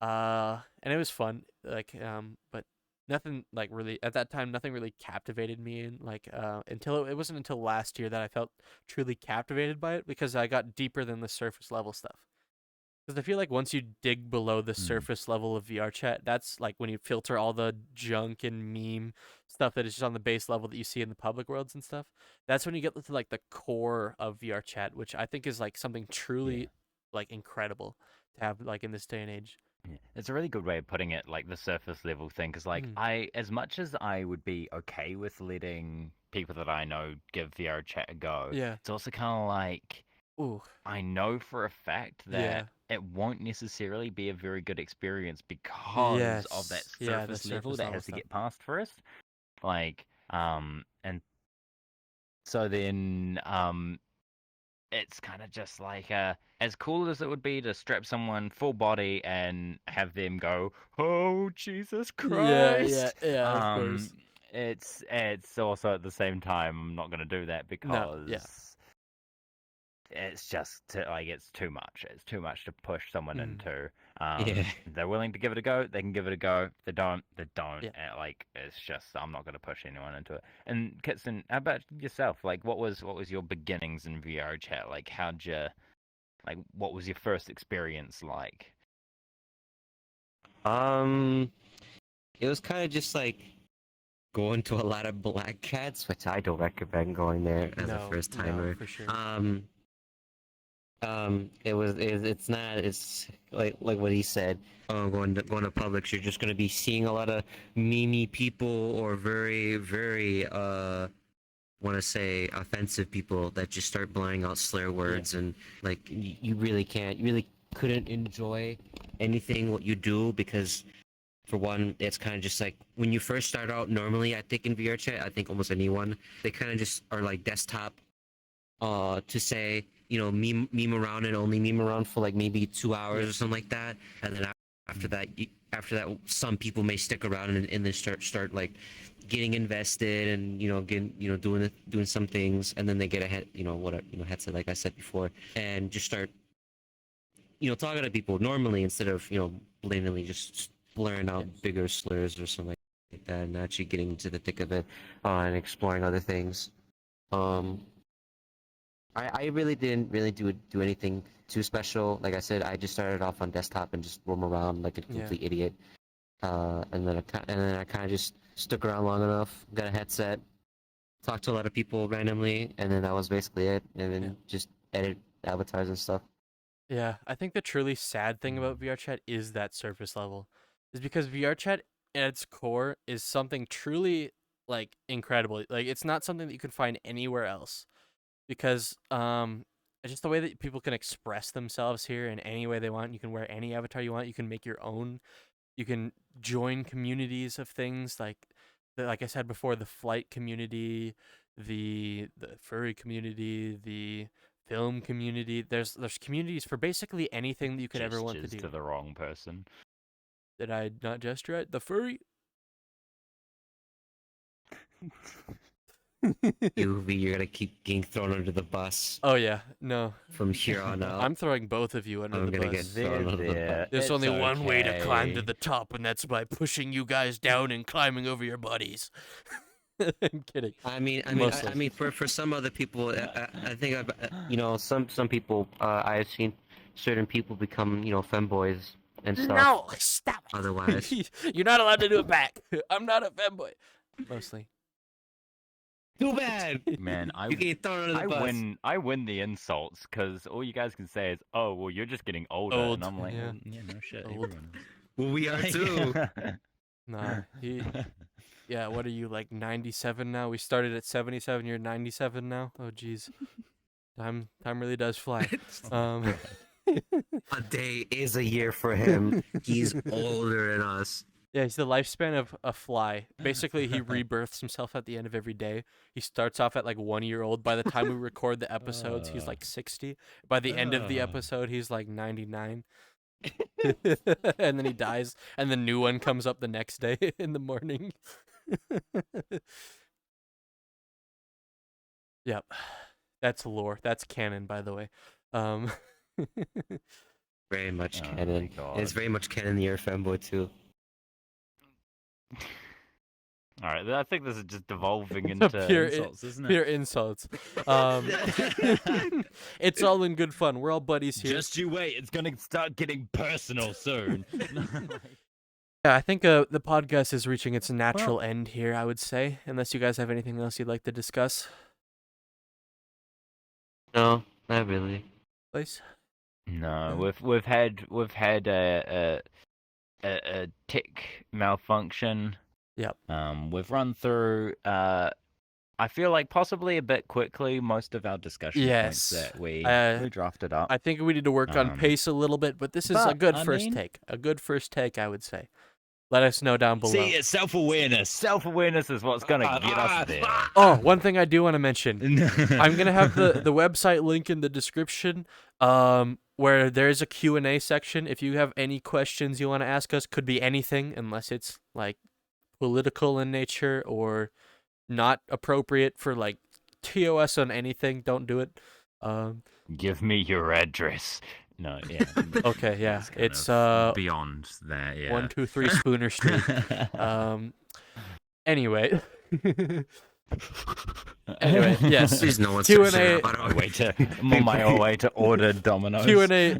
and it was fun. But nothing like really at that time. Nothing really captivated me, and until it wasn't until last year that I felt truly captivated by it because I got deeper than the surface level stuff. Because I feel like once you dig below the Mm. surface level of VRChat, that's like when you filter all the junk and meme stuff that is just on the base level that you see in the public worlds and stuff. That's when you get to like the core of VRChat, which I think is like something Yeah. truly like incredible to have like in this day and age. Yeah. It's a really good way of putting it, like the surface level thing, because like Mm. as much as I would be okay with letting people that I know give VR chat a go, Yeah. it's also kind of like Ooh. I know for a fact that Yeah. it won't necessarily be a very good experience because of that Yes. Yeah. The surface level surface that level has to stuff. get past first. Like, and so then, it's kind of just like as cool as it would be to strap someone full body and have them go, "Oh Jesus Yeah. Yeah. Christ!" Yeah. Of Um, course. it's also at the same time I'm not gonna do that No. Yeah. because it's just like it's too much. It's too much to push someone Mm. into. Yeah. They're willing to give it a go. They can give it a go. If they don't, they don't. Yeah. Like it's just I'm not going to push anyone into it. And Kitson, how about yourself? Like, what was your beginnings in VR chat? Like, how'd you like? What was your first experience like? Um, it was kind of just like going to a lot of black cats, which I don't recommend going there as a No. first No. timer. For sure. It's not, it's like what he said. Going to Publix, you're just gonna be seeing a lot of memey people or very very want to say offensive people that just start blowing out slur words, and like you really can't, you really couldn't enjoy anything what you do because for one, it's kind of just like when you first start out. Normally, I think in VR chat, I think almost anyone, they kind of just are like desktop to say, meme around and only meme around for like maybe 2 hours Yeah. or something like that, and then after that after that some people may stick around and then start like getting invested and getting doing some things, and then they get a head whatever headset like I said before, and just start talking to people normally instead of blatantly just blurring out Yes. bigger slurs or something like that, and actually getting into the thick of it and exploring other things. um I really didn't really do anything too special. Like I said, I just started off on desktop and just roam around like a Yeah. complete idiot. And then I kind of just stuck around long enough, got a headset, talked to a lot of people randomly, and then that was basically it. And Yeah. then just edit avatars and stuff. Yeah, I think the truly sad thing about VRChat is that surface level. Is because VRChat at its core is something truly like incredible. Like it's not something that you can find anywhere else. because just the way that people can express themselves here in any way they want. You can wear any avatar you want. You can make your own. You can join communities of things like I said before, the flight community, the furry community, the film community. There's communities for basically anything that you could ever want to Gestures do. to the wrong person. Did I not gesture right? The furry. You're gonna keep getting thrown under the bus Oh yeah, no. from here on out. I'm throwing both of you under I'm the gonna bus. get thrown under the bus. There's It's only one way to climb to okay. the top, and that's by pushing you guys down and climbing over your bodies. I'm kidding. I mean, Mostly. for some other people, I think some people, I've seen certain people become femboys and stuff. No, stop it. Otherwise, You're not allowed to do it back. I'm not a femboy. Mostly. too bad. Man, You get thrown under the bus. I win the insults because all you guys can say is, "Oh, well, you're just getting older," Old, and I'm like, yeah. "Well, yeah, no shit, Old. everyone is." Well, we are too. Nah, yeah, what are you, like 97 now? We started at 77, you're 97 now? Oh, jeez. Time really does fly. A day is a year for him. He's older than us. Yeah, he's the lifespan of a fly. Basically, he rebirths himself at the end of every day. He starts off at like 1 year old. By the time we record the episodes, he's like 60. By the end of the episode, he's like 99. And then he dies, and the new one comes up the next day in the morning. Yep. That's lore. That's canon, by the way. Very much Oh, canon. my God. And it's very much canon you're a femboy too. All right, I think this is just devolving into Pure insults, isn't it? Pure insults. It's all in good fun. We're all buddies here. Just you wait, it's gonna start getting personal soon. Yeah, I think the podcast is reaching its natural end here, I would say, unless you guys have anything else you'd like to discuss. No, not really. Please. No, we've had a tick malfunction. Yep. We've run through I feel like possibly a bit quickly most of our discussion points Yes. that we drafted up. I think we need to work on pace a little bit, but this is a but, good I first mean- take. A good first take, I would say. Let us know down below. See, it's self-awareness. Self-awareness is what's gonna get us there. Oh, one thing I do want to mention. I'm gonna have the website link in the description, where there's a Q&A section. If you have any questions you want to ask us, could be anything, unless it's like political in nature or not appropriate for like TOS on anything. Don't do it. Give me your address. No, yeah. Okay, yeah, it's beyond that. Yeah. 123 Spooner Street. Anyway. Anyway, yes. There's no one Q&A searching about I'm on my way to order Domino's. Q&A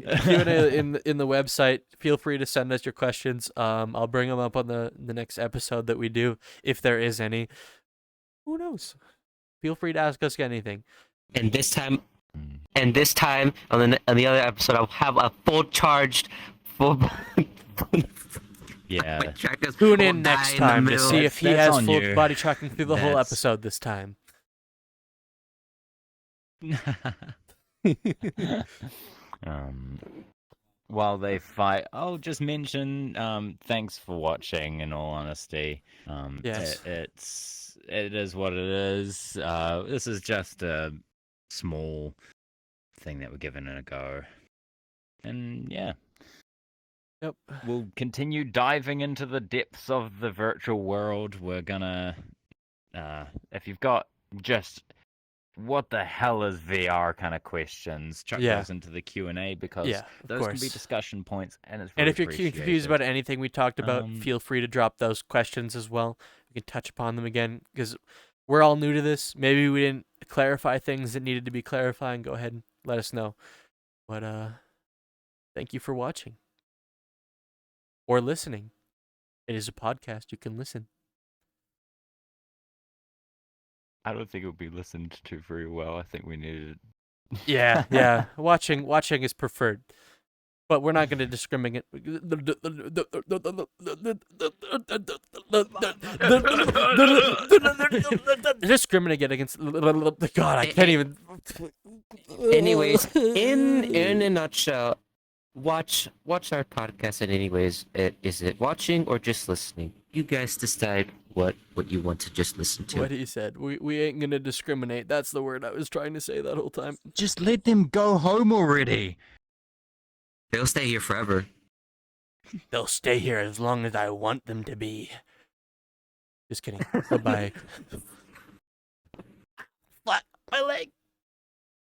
in the website. Feel free to send us your questions. I'll bring them up on the next episode that we do, if there is any. Who knows? Feel free to ask us anything. And this time on the other episode, I'll have a full charged, full. Yeah. My trackers Tune will in die next in the time to middle. see if he That's has on full you. body tracking through the whole That's- episode this time. While they fight, I'll just mention thanks for watching. In all honesty, Yes. it is what it is. This is just a small thing that we're giving it a go, and yeah, Yep. we'll continue diving into the depths of the virtual world. We're gonna, if you've got just what the hell is VR kind of questions, chuck Yeah. those into the Q&A because Yeah, of those can be course. discussion points, and it's And really if you're confused about anything we talked about, feel free to drop those questions as well. We can touch upon them again because we're all new to this. Maybe we didn't clarify things that needed to be clarified. Go ahead and let us know. But thank you for watching or listening. It is a podcast. You can listen. I don't think it would be listened to very well. I think we needed. Yeah, yeah. Watching is preferred, but we're not going to discriminate. Discriminate against. God, I can't even Anyways, in a nutshell, watch our podcast. And anyways, is it watching or just listening? You guys decide what you want to just listen to. What he said. We ain't gonna discriminate. That's the word I was trying to say that whole time. Just let them go home already. They'll stay here forever. They'll stay here as long as I want them to be. Just kidding. Bye-bye. Flat my leg.